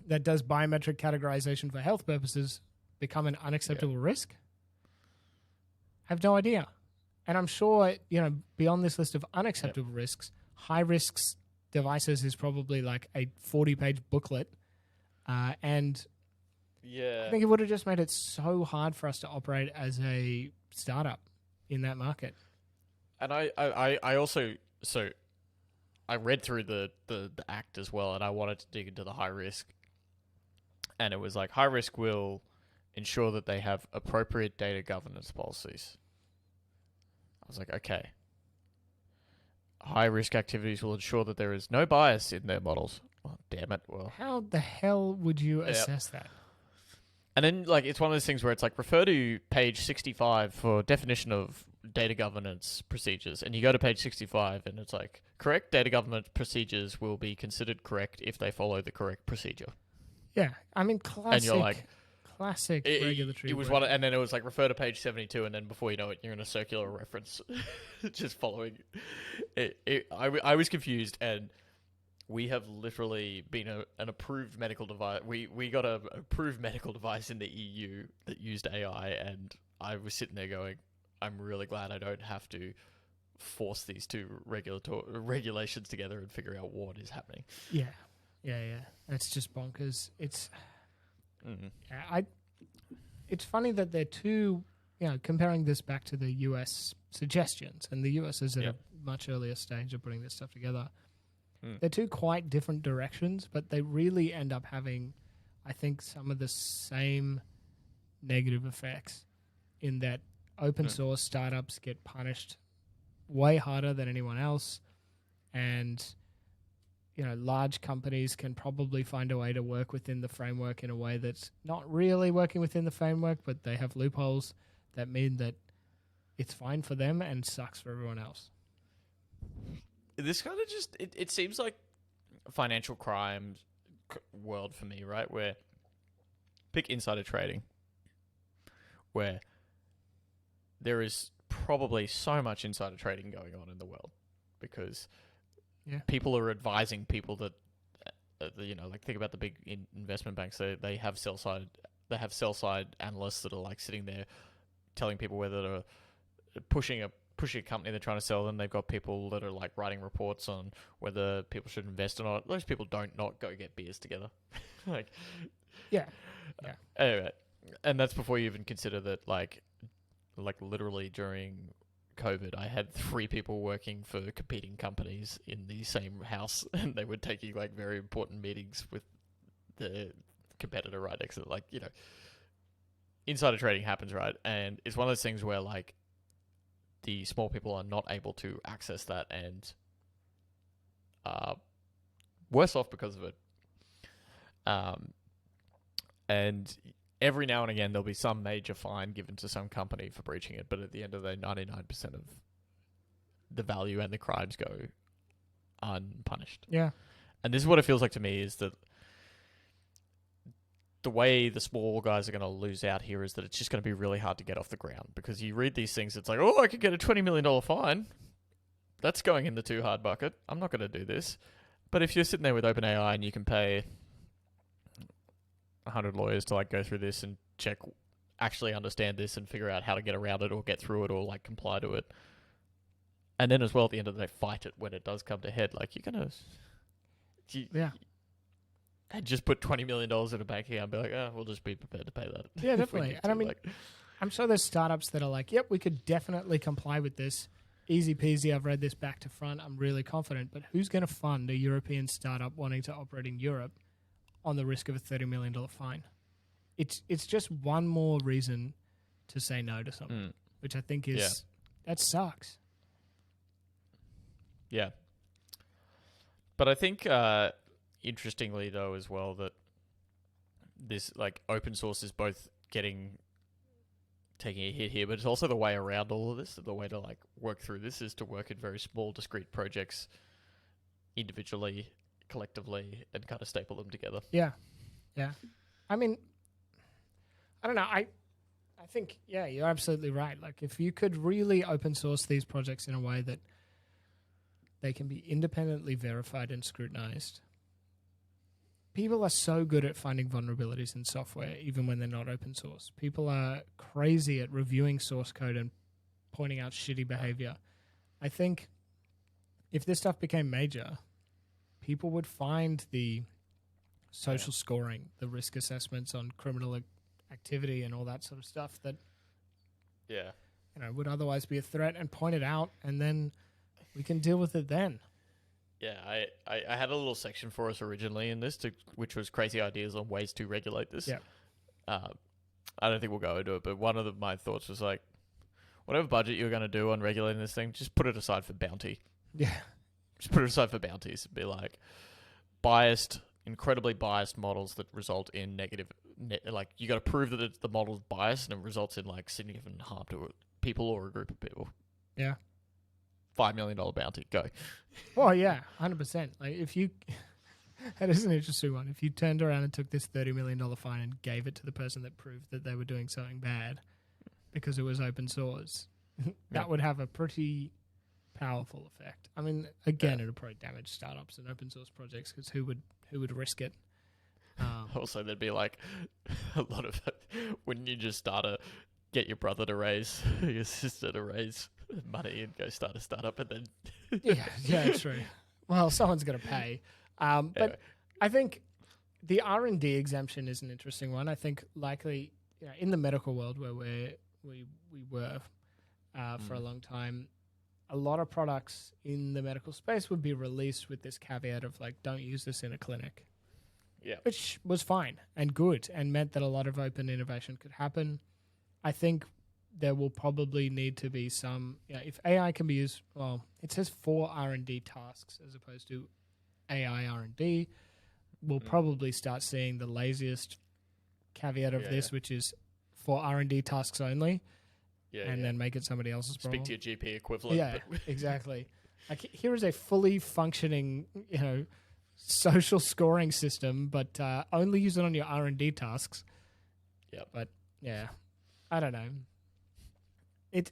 that does biometric categorization for health purposes become an unacceptable risk? I have no idea. And I'm sure, beyond this list of unacceptable risks, high risks devices is probably a 40-page booklet. And I think it would have just made it so hard for us to operate as a startup in that market. And I also, so I read through the act as well, and I wanted to dig into the high risk. And it was high risk will ensure that they have appropriate data governance policies. I was okay. High risk activities will ensure that there is no bias in their models. Oh, damn it. Well, how the hell would you assess that? And then, it's one of those things where it's refer to page 65 for definition of data governance procedures, and you go to page 65, and it's like, correct data governance procedures will be considered correct if they follow the correct procedure. Yeah, I mean, classic. And you're like, classic regulatory. It was one, and then it was like refer to page 72, and then before you know it, you're in a circular reference, just following. I was confused, and we have literally been an approved medical device. We got an approved medical device in the EU that used AI, and I was sitting there going, I'm really glad I don't have to force these two regulations together and figure out what is happening. Yeah. It's just bonkers. It's it's funny that they're two, comparing this back to the US suggestions, and the US is at a much earlier stage of putting this stuff together. They're two quite different directions, but they really end up having, I think, some of the same negative effects in that open source startups get punished way harder than anyone else, and large companies can probably find a way to work within the framework in a way that's not really working within the framework, but they have loopholes that mean that it's fine for them and sucks for everyone else. This kind of just, it seems like a financial crime world for me, right? Where pick insider trading, where there is probably so much insider trading going on in the world because people are advising people that, like think about the big investment banks. They have sell side analysts that are like sitting there telling people whether to pushing a company they're trying to sell. Then they've got people that are like writing reports on whether people should invest or not. Those people don't not go get beers together. Anyway, and that's before you even consider that like literally during COVID, I had 3 people working for competing companies in the same house, and they were taking like very important meetings with the competitor right next to it. Like, insider trading happens, right? And it's one of those things where like the small people are not able to access that and worse off because of it. And every now and again, there'll be some major fine given to some company for breaching it, but at the end of the day, 99% of the value and the crimes go unpunished. Yeah. And this is what it feels like to me, is that the way the small guys are going to lose out here is that it's just going to be really hard to get off the ground, because you read these things, it's like, oh, I could get a $20 million fine. That's going in the too hard bucket. I'm not going to do this. But if you're sitting there with OpenAI and you can pay 100 lawyers to like go through this and check, actually understand this and figure out how to get around it or get through it or like comply to it, and then as well at the end of the day fight it when it does come to head, like you're gonna and just put $20 million in a bank account and be like, we'll just be prepared to pay that. Yeah, definitely. And I mean, I'm sure there's startups that are like, yep, we could definitely comply with this. Easy peasy, I've read this back to front. I'm really confident. But who's going to fund a European startup wanting to operate in Europe on the risk of a $30 million fine? It's just one more reason to say no to something, which I think is, that sucks. Yeah. But I think, interestingly though as well, that this like open source is both taking a hit here, but it's also the way around all of this. The way to like work through this is to work in very small, discrete projects individually, collectively, and kind of staple them together. Yeah. I mean, I don't know. I think, you're absolutely right. Like, if you could really open source these projects in a way that they can be independently verified and scrutinized. People are so good at finding vulnerabilities in software, even when they're not open source. People are crazy at reviewing source code and pointing out shitty behavior. I think if this stuff became major, people would find the social scoring, the risk assessments on criminal activity and all that sort of stuff that would otherwise be a threat, and point it out, and then we can deal with it then. Yeah, I had a little section for us originally in this, which was crazy ideas on ways to regulate this. Yeah. I don't think we'll go into it, but one of my thoughts was like, whatever budget you're going to do on regulating this thing, just put it aside for bounty. Yeah. Just put it aside for bounties. Be like incredibly biased models that result in negative, like you got to prove that the model's biased and it results in like significant harm to people or a group of people. Yeah. $5 million bounty, go. Well, yeah, 100%. Like if you, that is an interesting one. If you turned around and took this $30 million fine and gave it to the person that proved that they were doing something bad because it was open source, that would have a pretty powerful effect. I mean, again, it'll probably damage startups and open source projects because who would risk it? Also, there'd be like a lot of wouldn't you just get your brother to raise, your sister to raise money and go start a startup and then yeah, true. Well, someone's got to pay. But anyway. I think the R&D exemption is an interesting one. I think likely in the medical world where we were for a long time, a lot of products in the medical space would be released with this caveat of like, don't use this in a clinic. Yeah. Which was fine and good and meant that a lot of open innovation could happen. I think there will probably need to be some, if AI can be used, well, it says for R&D tasks as opposed to AI R&D. We'll probably start seeing the laziest caveat of this, which is for R&D tasks only, then make it somebody else's problem. Speak to your GP equivalent. Yeah, exactly. Like here is a fully functioning, social scoring system, but only use it on your R&D tasks. Yeah. But yeah, I don't know. It's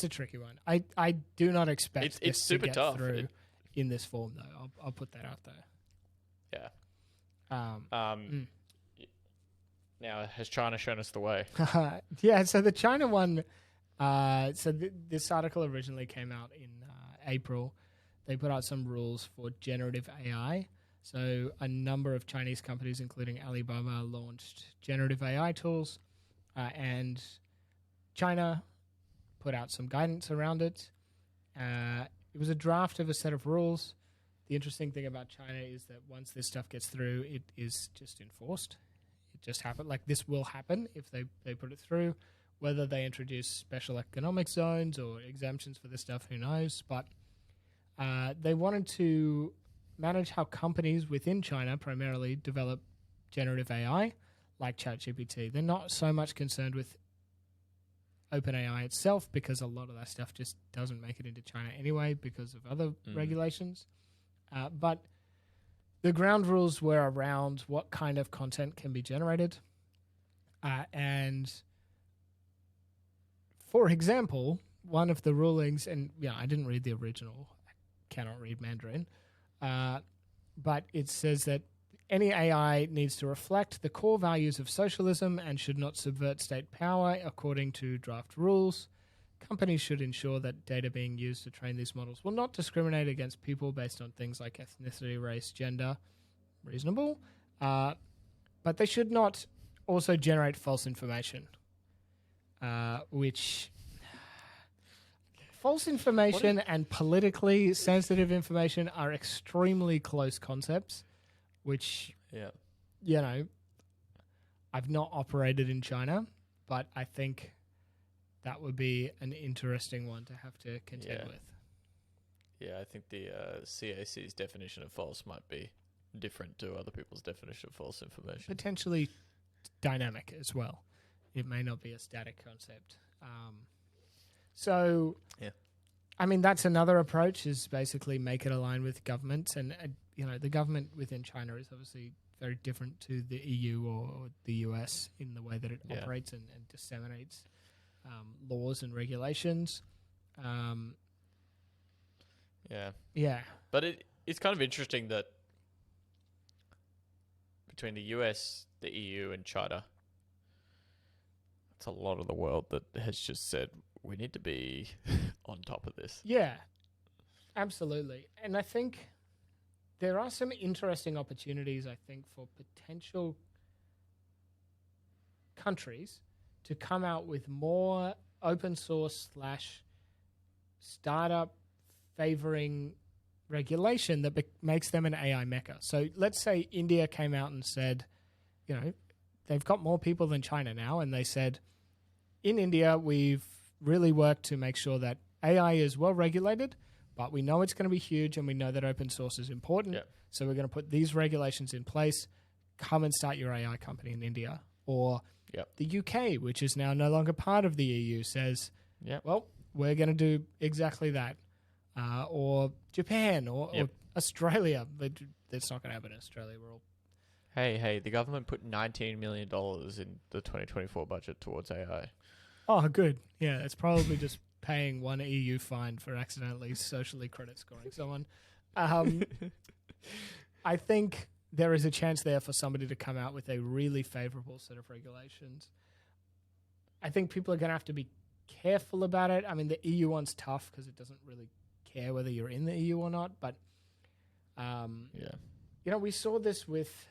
a tricky one. I do not expect it's super to get tough through in this form though. I'll put that out there. Yeah. Now, has China shown us the way? Yeah. So the China one. This article originally came out in April. They put out some rules for generative AI. So a number of Chinese companies, including Alibaba, launched generative AI tools, and China put out some guidance around it. It was a draft of a set of rules. The interesting thing about China is that once this stuff gets through, it is just enforced. It just happened. Like this will happen if they put it through. Whether they introduce special economic zones or exemptions for this stuff, who knows? But they wanted to manage how companies within China primarily develop generative AI, like ChatGPT. They're not so much concerned with OpenAI itself because a lot of that stuff just doesn't make it into China anyway because of other regulations. But the ground rules were around what kind of content can be generated. And for example, one of the rulings, and I didn't read the original, I cannot read Mandarin, but it says that any AI needs to reflect the core values of socialism and should not subvert state power according to draft rules. Companies should ensure that data being used to train these models will not discriminate against people based on things like ethnicity, race, gender. Reasonable. But they should not also generate false information, which false information and politically sensitive information are extremely close concepts, which, I've not operated in China, but I think that would be an interesting one to have to contend with. Yeah, I think the CAC's definition of false might be different to other people's definition of false information. Potentially dynamic as well. It may not be a static concept. I mean, that's another approach, is basically make it align with governments. And, the government within China is obviously very different to the EU or the US in the way that it operates and disseminates laws and regulations. Yeah. But it's kind of interesting that between the US, the EU, and China, it's a lot of the world that has just said, we need to be on top of this. Yeah, absolutely. And I think there are some interesting opportunities, I think, for potential countries to come out with more open source / startup favoring regulation that makes them an AI mecca. So let's say India came out and said, they've got more people than China now, and they said, in India, we've really worked to make sure that AI is well regulated, but we know it's going to be huge and we know that open source is important. Yep. So we're going to put these regulations in place. Come and start your AI company in India. Or Yep. The UK, which is now no longer part of the EU, says, Yep. well, we're going to do exactly that. Or Japan or Australia. But that's not going to happen in Australia. We're all... Hey, the government put $19 million in the 2024 budget towards AI. Oh, good. Yeah, it's probably just paying one EU fine for accidentally socially credit scoring someone. I think there is a chance there for somebody to come out with a really favorable set of regulations. I think people are going to have to be careful about it. I mean, the EU one's tough because it doesn't really care whether you're in the EU or not. But, we saw this with,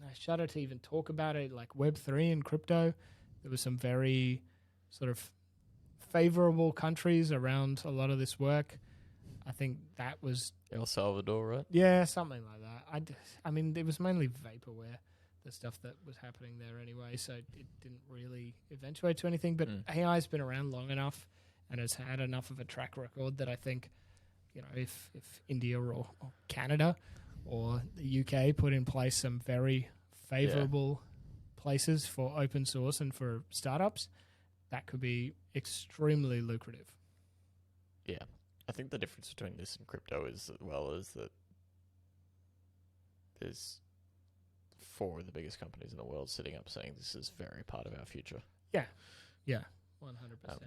I shudder to even talk about it, like Web3 and crypto. There were some very sort of favorable countries around a lot of this work. I think that was... El Salvador, right? Yeah, something like that. I mean, it was mainly vaporware, the stuff that was happening there anyway, so it didn't really eventuate to anything. But AI's been around long enough and has had enough of a track record that I think, if India or Canada or the UK put in place some very favorable places for open source and for startups, that could be extremely lucrative. Yeah. I think the difference between this and crypto is that there's 4 of the biggest companies in the world sitting up saying this is very part of our future. Yeah, 100%. And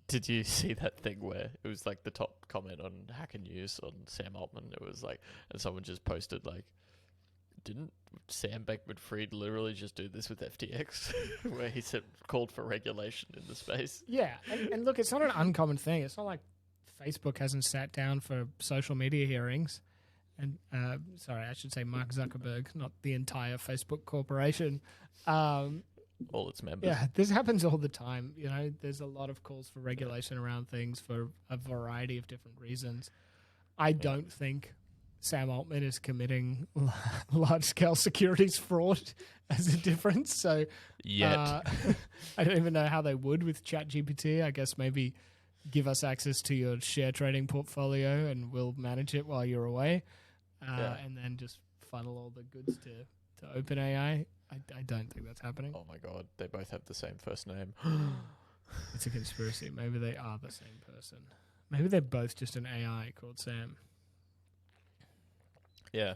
did you see that thing where it was like the top comment on Hacker News on Sam Altman? It was like, and someone just posted like, didn't Sam Bankman-Fried literally just do this with FTX, where he called for regulation in the space? Yeah, and look, it's not an uncommon thing. It's not like Facebook hasn't sat down for social media hearings. And sorry, I should say Mark Zuckerberg, not the entire Facebook corporation. All its members. Yeah, this happens all the time. There's a lot of calls for regulation around things for a variety of different reasons. I don't think Sam Altman is committing large-scale securities fraud as a difference. So I don't even know how they would with ChatGPT. I guess maybe give us access to your share trading portfolio and we'll manage it while you're away. And then just funnel all the goods to OpenAI. I don't think that's happening. Oh my God, they both have the same first name. It's a conspiracy. Maybe they are the same person. Maybe they're both just an AI called Sam. Yeah.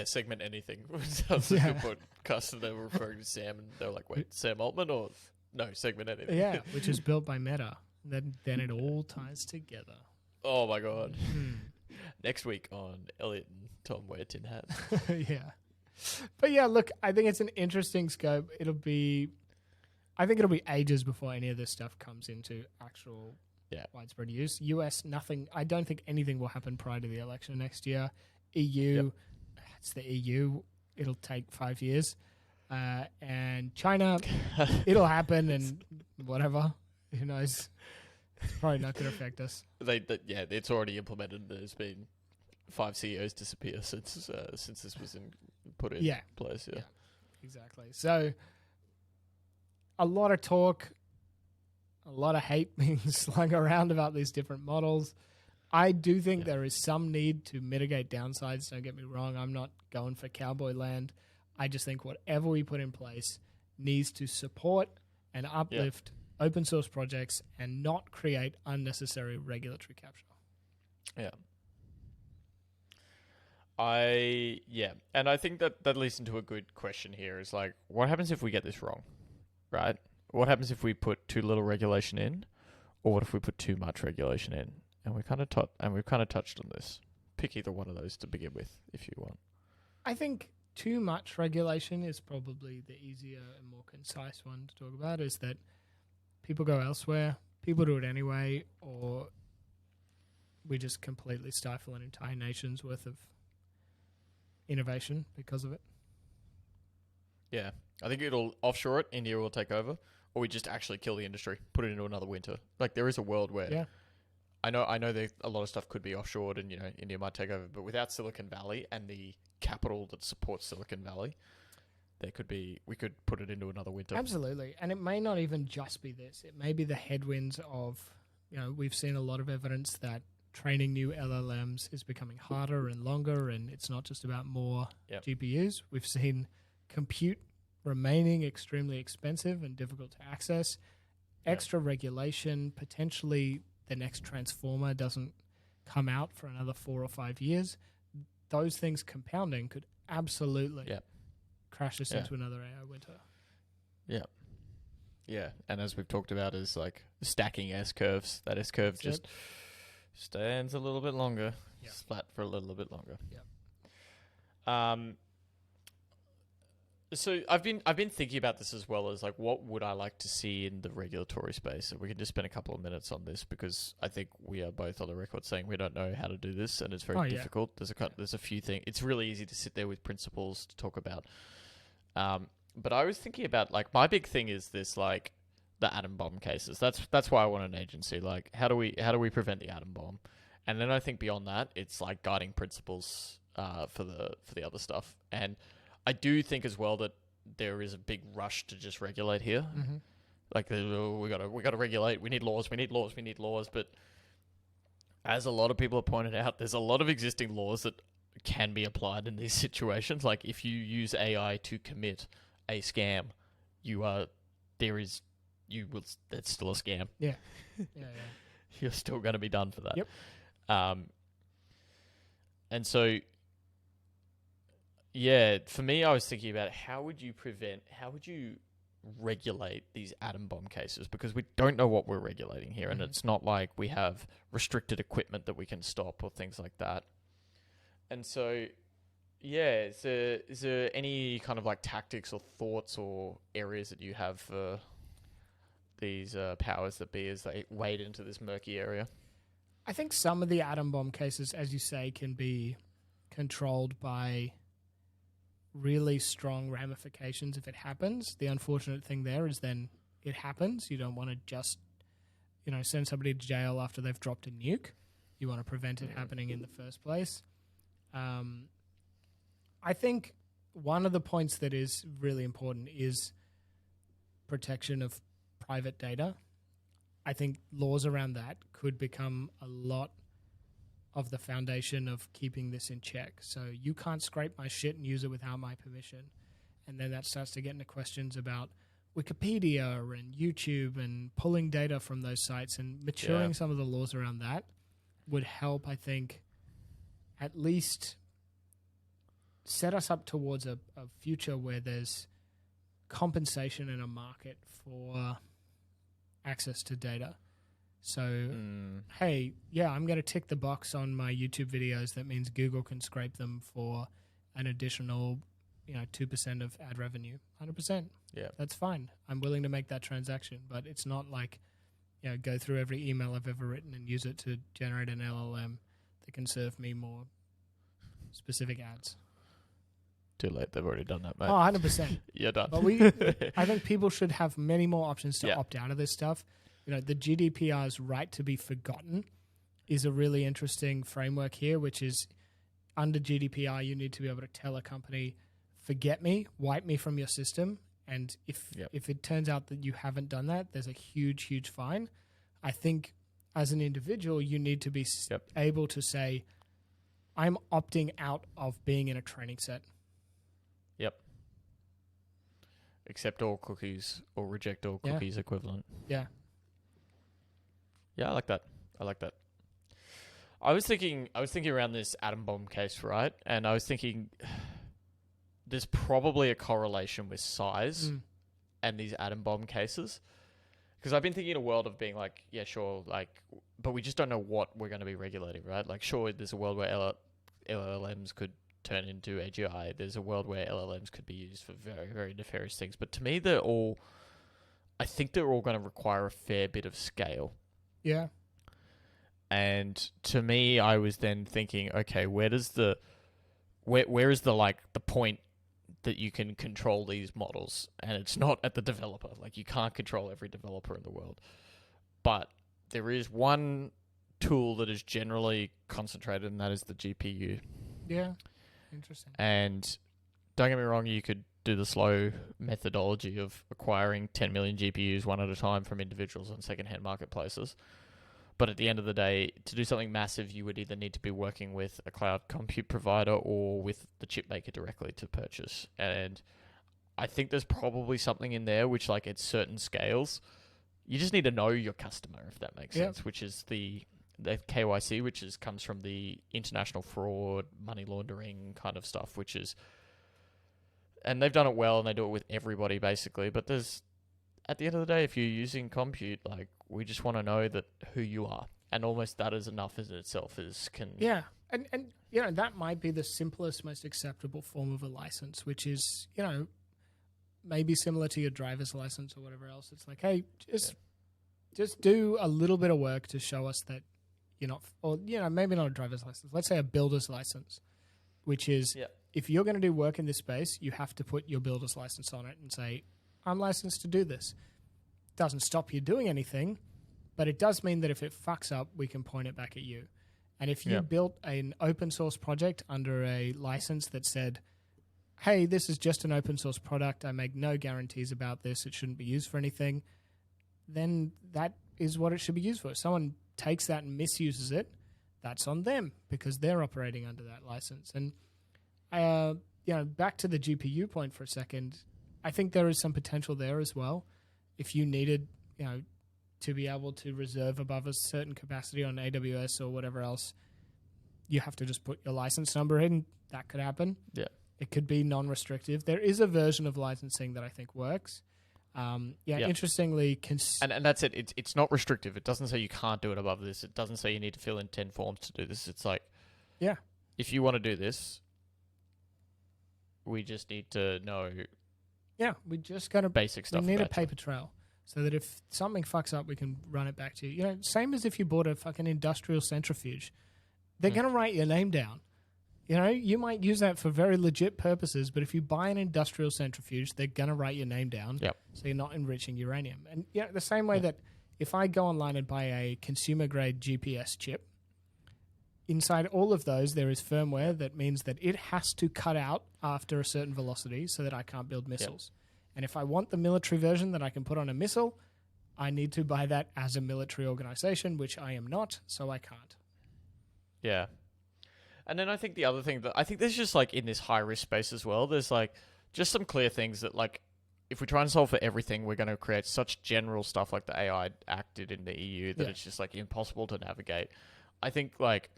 Segment anything. That was a good podcast, and they were referring to Sam, and they were like, wait, Sam Altman or... No, Segment anything. Yeah, which is built by Meta. Then it all ties together. Oh my God. Next week on Elliot and Tom wear tin hats. Yeah. But yeah, look, I think it's an interesting scope. I think it'll be ages before any of this stuff comes into actual widespread use. US, nothing. I don't think anything will happen prior to the election next year. EU, it's the EU. It'll take 5 years. And China, it'll happen and whatever. Who knows? It's probably not going to affect us. It's already implemented. There's been 5 CEOs disappear since this was put in place. Yeah, exactly. So a lot of talk, a lot of hate being slung around about these different models. I do think there is some need to mitigate downsides. Don't get me wrong. I'm not going for cowboy land. I just think whatever we put in place needs to support and uplift open source projects and not create unnecessary regulatory capture. Yeah. And I think that leads into a good question here is like, what happens if we get this wrong, right? What happens if we put too little regulation in, or what if we put too much regulation in? And we've kind of touched on this. Pick either one of those to begin with, if you want. I think too much regulation is probably the easier and more concise one to talk about. Is that people go elsewhere, people do it anyway, or we just completely stifle an entire nation's worth of innovation because of it. Yeah, I think it'll offshore it. India will take over, or we just actually kill the industry, put it into another winter. Like there is a world where I know that a lot of stuff could be offshored, and India might take over, but without Silicon Valley and the capital that supports Silicon Valley, we could put it into another winter. Absolutely, and it may not even just be this. It may be the headwinds of we've seen a lot of evidence that training new LLMs is becoming harder and longer, and it's not just about more GPUs. We've seen compute remaining extremely expensive and difficult to access, extra regulation, potentially the next transformer doesn't come out for another 4 or 5 years. Those things compounding could absolutely crash us into another AI winter. Yeah. Yeah, and as we've talked about, is like stacking S-curves. That S-curve just stands a little bit longer, flat for a little bit longer. So I've been thinking about this as well as like what would I like to see in the regulatory space. And we can just spend a couple of minutes on this because I think we are both on the record saying we don't know how to do this and it's very difficult. There's a few things. It's really easy to sit there with principles to talk about. But I was thinking about like my big thing is this like the atom bomb cases. That's why I want an agency. Like how do we prevent the atom bomb? And then I think beyond that, it's like guiding principles for the other stuff. And I do think as well that there is a big rush to just regulate here. Mm-hmm. Like we gotta regulate. We need laws. But as a lot of people have pointed out, there's a lot of existing laws that can be applied in these situations. Like if you use AI to commit a scam, that's still a scam. Yeah. You're still going to be done for that. Yep. And so, yeah, for me, I was thinking about how would you regulate these atom bomb cases? Because we don't know what we're regulating here, and it's not like we have restricted equipment that we can stop or things like that. And so, yeah, is there any kind of like tactics or thoughts or areas that you have for these powers that be as they wade into this murky area? I think some of the atom bomb cases, as you say, can be controlled by really strong ramifications if it happens. The unfortunate thing there is then it happens. You don't want to just, send somebody to jail after they've dropped a nuke. You want to prevent it happening in the first place. I think one of the points that is really important is protection of private data. I think laws around that could become a lot of the foundation of keeping this in check. So you can't scrape my shit and use it without my permission. And then that starts to get into questions about Wikipedia and YouTube and pulling data from those sites, and maturing some of the laws around that would help, I think, at least set us up towards a future where there's compensation in a market for access to data. So, hey, I'm going to tick the box on my YouTube videos. That means Google can scrape them for an additional, 2% of ad revenue. 100%. Yeah. That's fine. I'm willing to make that transaction, but it's not like, go through every email I've ever written and use it to generate an LLM that can serve me more specific ads. Too late. They've already done that, mate. Oh, 100%. You're done. But I think people should have many more options to opt out of this stuff. The GDPR's right to be forgotten is a really interesting framework here, which is under GDPR, you need to be able to tell a company, forget me, wipe me from your system. And if it turns out that you haven't done that, there's a huge, huge fine. I think as an individual, you need to be able to say, I'm opting out of being in a training set. Yep. Accept all cookies or reject all cookies equivalent. Yeah. Yeah, I like that. I was thinking around this atom bomb case, right? And I was thinking there's probably a correlation with size and these atom bomb cases. Because I've been thinking in a world of being like, yeah, sure, like, but we just don't know what we're going to be regulating, right? Like, sure, there's a world where LLMs could turn into AGI. There's a world where LLMs could be used for very, very nefarious things. But to me, I think they're all going to require a fair bit of scale. Yeah. And to me, I was then thinking, okay, where is the point that you can control these models? And it's not at the developer. Like, you can't control every developer in the world. But there is one tool that is generally concentrated, and that is the GPU. Yeah. Interesting. And don't get me wrong, you could do the slow methodology of acquiring 10 million GPUs one at a time from individuals on secondhand marketplaces. But at the end of the day, to do something massive, you would either need to be working with a cloud compute provider or with the chip maker directly to purchase. And I think there's probably something in there which, like, at certain scales, you just need to know your customer, if that makes sense, which is the KYC, which comes from the international fraud, money laundering kind of stuff, which is, and they've done it well, and they do it with everybody basically. But there's, at the end of the day, if you're using compute, like, we just want to know that who you are, and almost that is enough as itself and that might be the simplest, most acceptable form of a license, which is, maybe similar to your driver's license or whatever else. It's like, hey, just do a little bit of work to show us that you're not, or maybe not a driver's license. Let's say a builder's license, which is if you're going to do work in this space, you have to put your builder's license on it and say, I'm licensed to do this. Doesn't stop you doing anything, but it does mean that if it fucks up, we can point it back at you. And if you built an open source project under a license that said, hey, this is just an open source product, I make no guarantees about this, it shouldn't be used for anything, then that is what it should be used for. If someone takes that and misuses it, that's on them because they're operating under that license. And back to the GPU point for a second, I think there is some potential there as well. If you needed, to be able to reserve above a certain capacity on AWS or whatever else, you have to just put your license number in. That could happen. Yeah. It could be non-restrictive. There is a version of licensing that I think works. Interestingly... And that's it. It's not restrictive. It doesn't say you can't do it above this. It doesn't say you need to fill in 10 forms to do this. It's like, if you want to do this, we just need to know... Yeah, we just got to... Basic stuff. We need a paper trail so that if something fucks up, we can run it back to you. Same as if you bought a fucking industrial centrifuge. They're going to write your name down. You might use that for very legit purposes, but if you buy an industrial centrifuge, they're going to write your name down, so you're not enriching uranium. And the same way that if I go online and buy a consumer-grade GPS chip, inside all of those there is firmware that means that it has to cut out after a certain velocity so that I can't build missiles. And if I want the military version that I can put on a missile, I need to buy that as a military organization, which I am not, so I can't. Yeah. And then I think the other thing that I think there's just like in this high risk space as well, there's like just some clear things that like if we try and solve for everything, we're going to create such general stuff like the AI Act did in the EU that it's just like impossible to navigate. I think like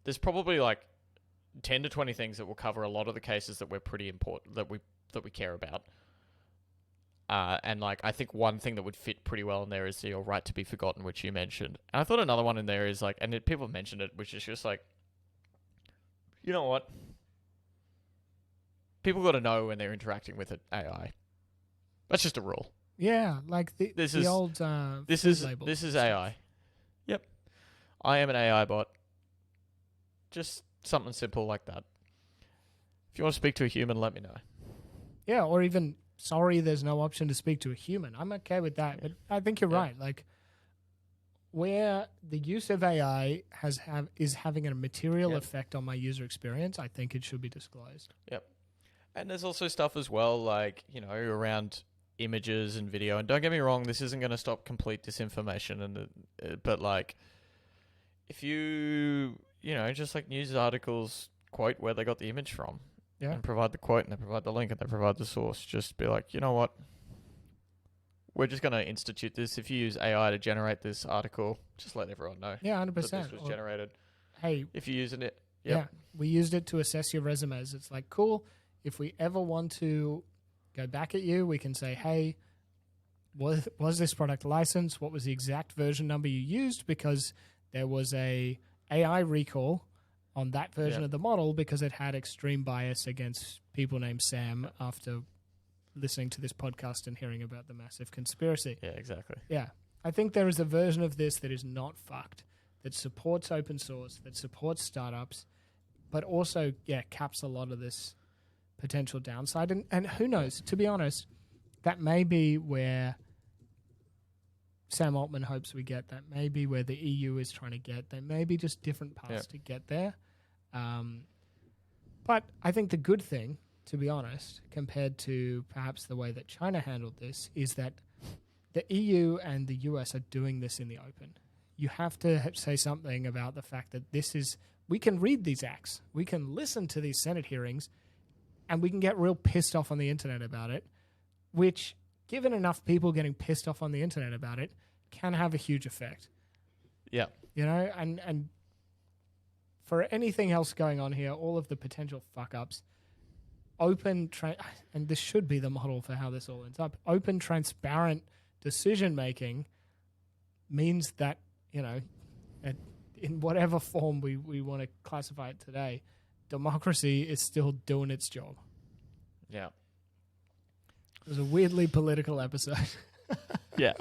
there's probably like 10 to 20 things that will cover a lot of the cases that we're pretty important that we care about. And like I think one thing that would fit pretty well in there is your right to be forgotten, which you mentioned. And I thought another one in there is like, and people have mentioned it, which is just like, you know what? People got to know when they're interacting with an AI. That's just a rule. Yeah, like this is AI. Yep, I am an AI bot. Just something simple like that. If you want to speak to a human, let me know. Yeah, or even sorry, there's no option to speak to a human. I'm okay with that, but I think you're right. Like where the use of AI is having a material effect on my user experience, I think it should be disclosed. Yep. And there's also stuff as well, like, around images and video. And don't get me wrong, this isn't going to stop complete disinformation. But, like, if you, just like news articles quote where they got the image from and provide the quote and they provide the link and they provide the source, just be like, you know what? We're just going to institute this. If you use AI to generate this article, just let everyone know. Yeah, 100%. That this was generated. Hey. If you're using it. Yeah, we used it to assess your resumes. It's like, cool. If we ever want to go back at you, we can say, hey, was this product licensed? What was the exact version number you used? Because there was a AI recall on that version of the model because it had extreme bias against people named Sam after listening to this podcast and hearing about the massive conspiracy. Yeah, exactly. Yeah. I think there is a version of this that is not fucked, that supports open source, that supports startups, but also, caps a lot of this potential downside. And who knows, to be honest, that may be where Sam Altman hopes we get. That may be where the EU is trying to get. There may be just different paths to get there. But I think the good thing, to be honest, compared to perhaps the way that China handled this, is that the EU and the US are doing this in the open. You have to say something about the fact that we can read these acts, we can listen to these Senate hearings, and we can get real pissed off on the internet about it. which, given enough people getting pissed off on the internet about it, can have a huge effect. Yeah. And for anything else going on here, all of the potential fuck-ups, and this should be the model for how this all ends up, open, transparent decision-making means that, in whatever form we want to classify it today, democracy is still doing its job. Yeah. It was a weirdly political episode. Yeah.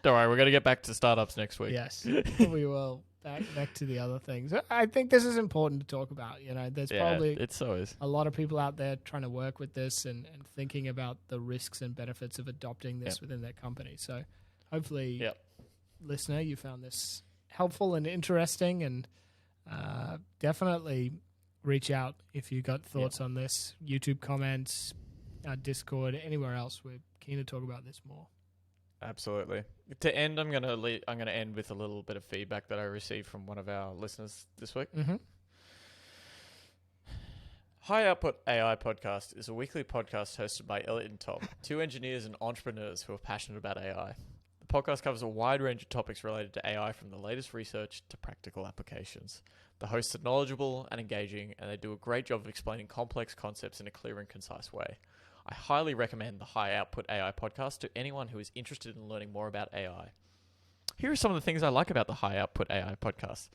Don't worry, we're going to get back to startups next week. Yes, we will. Back to the other things. I think this is important to talk about. There's probably it so is. a lot of people out there trying to work with this and thinking about the risks and benefits of adopting this within their company. So hopefully, listener, you found this helpful and interesting, and definitely reach out if you got thoughts on this. YouTube comments, Discord, anywhere else. We're keen to talk about this more. Absolutely. To end, I'm gonna end with a little bit of feedback that I received from one of our listeners this week. Mm-hmm. High Output AI Podcast is a weekly podcast hosted by Elliot and Tom, two engineers and entrepreneurs who are passionate about AI. The podcast covers a wide range of topics related to AI, from the latest research to practical applications. The hosts are knowledgeable and engaging, and they do a great job of explaining complex concepts in a clear and concise way. I highly recommend the High Output AI podcast to anyone who is interested in learning more about AI. Here are some of the things I like about the High Output AI podcast.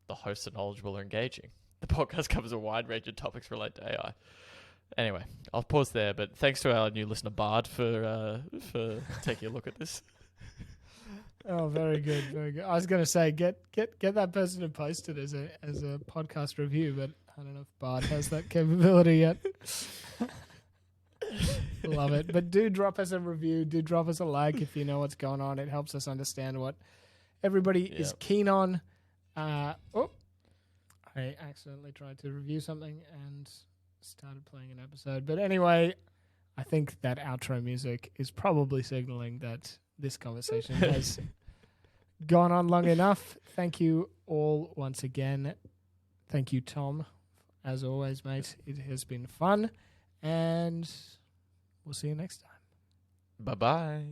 The hosts are knowledgeable and engaging. The podcast covers a wide range of topics related to AI. Anyway, I'll pause there, but thanks to our new listener Bard for taking a look at this. Oh, very good, very good. I was going to say get that person to post it as a podcast review, but I don't know if Bard has that capability yet. Love it. But do drop us a review. Do drop us a like if you know what's going on. It helps us understand what everybody is keen on. I accidentally tried to review something and started playing an episode. But anyway, I think that outro music is probably signaling that this conversation has gone on long enough. Thank you all once again. Thank you, Tom. As always, mate, it has been fun. And we'll see you next time. Bye-bye.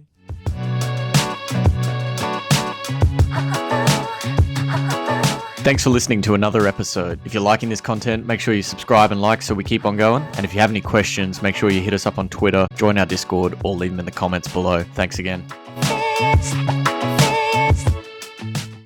Thanks for listening to another episode. If you're liking this content, make sure you subscribe and like so we keep on going. And if you have any questions, make sure you hit us up on Twitter, join our Discord, or leave them in the comments below. Thanks again.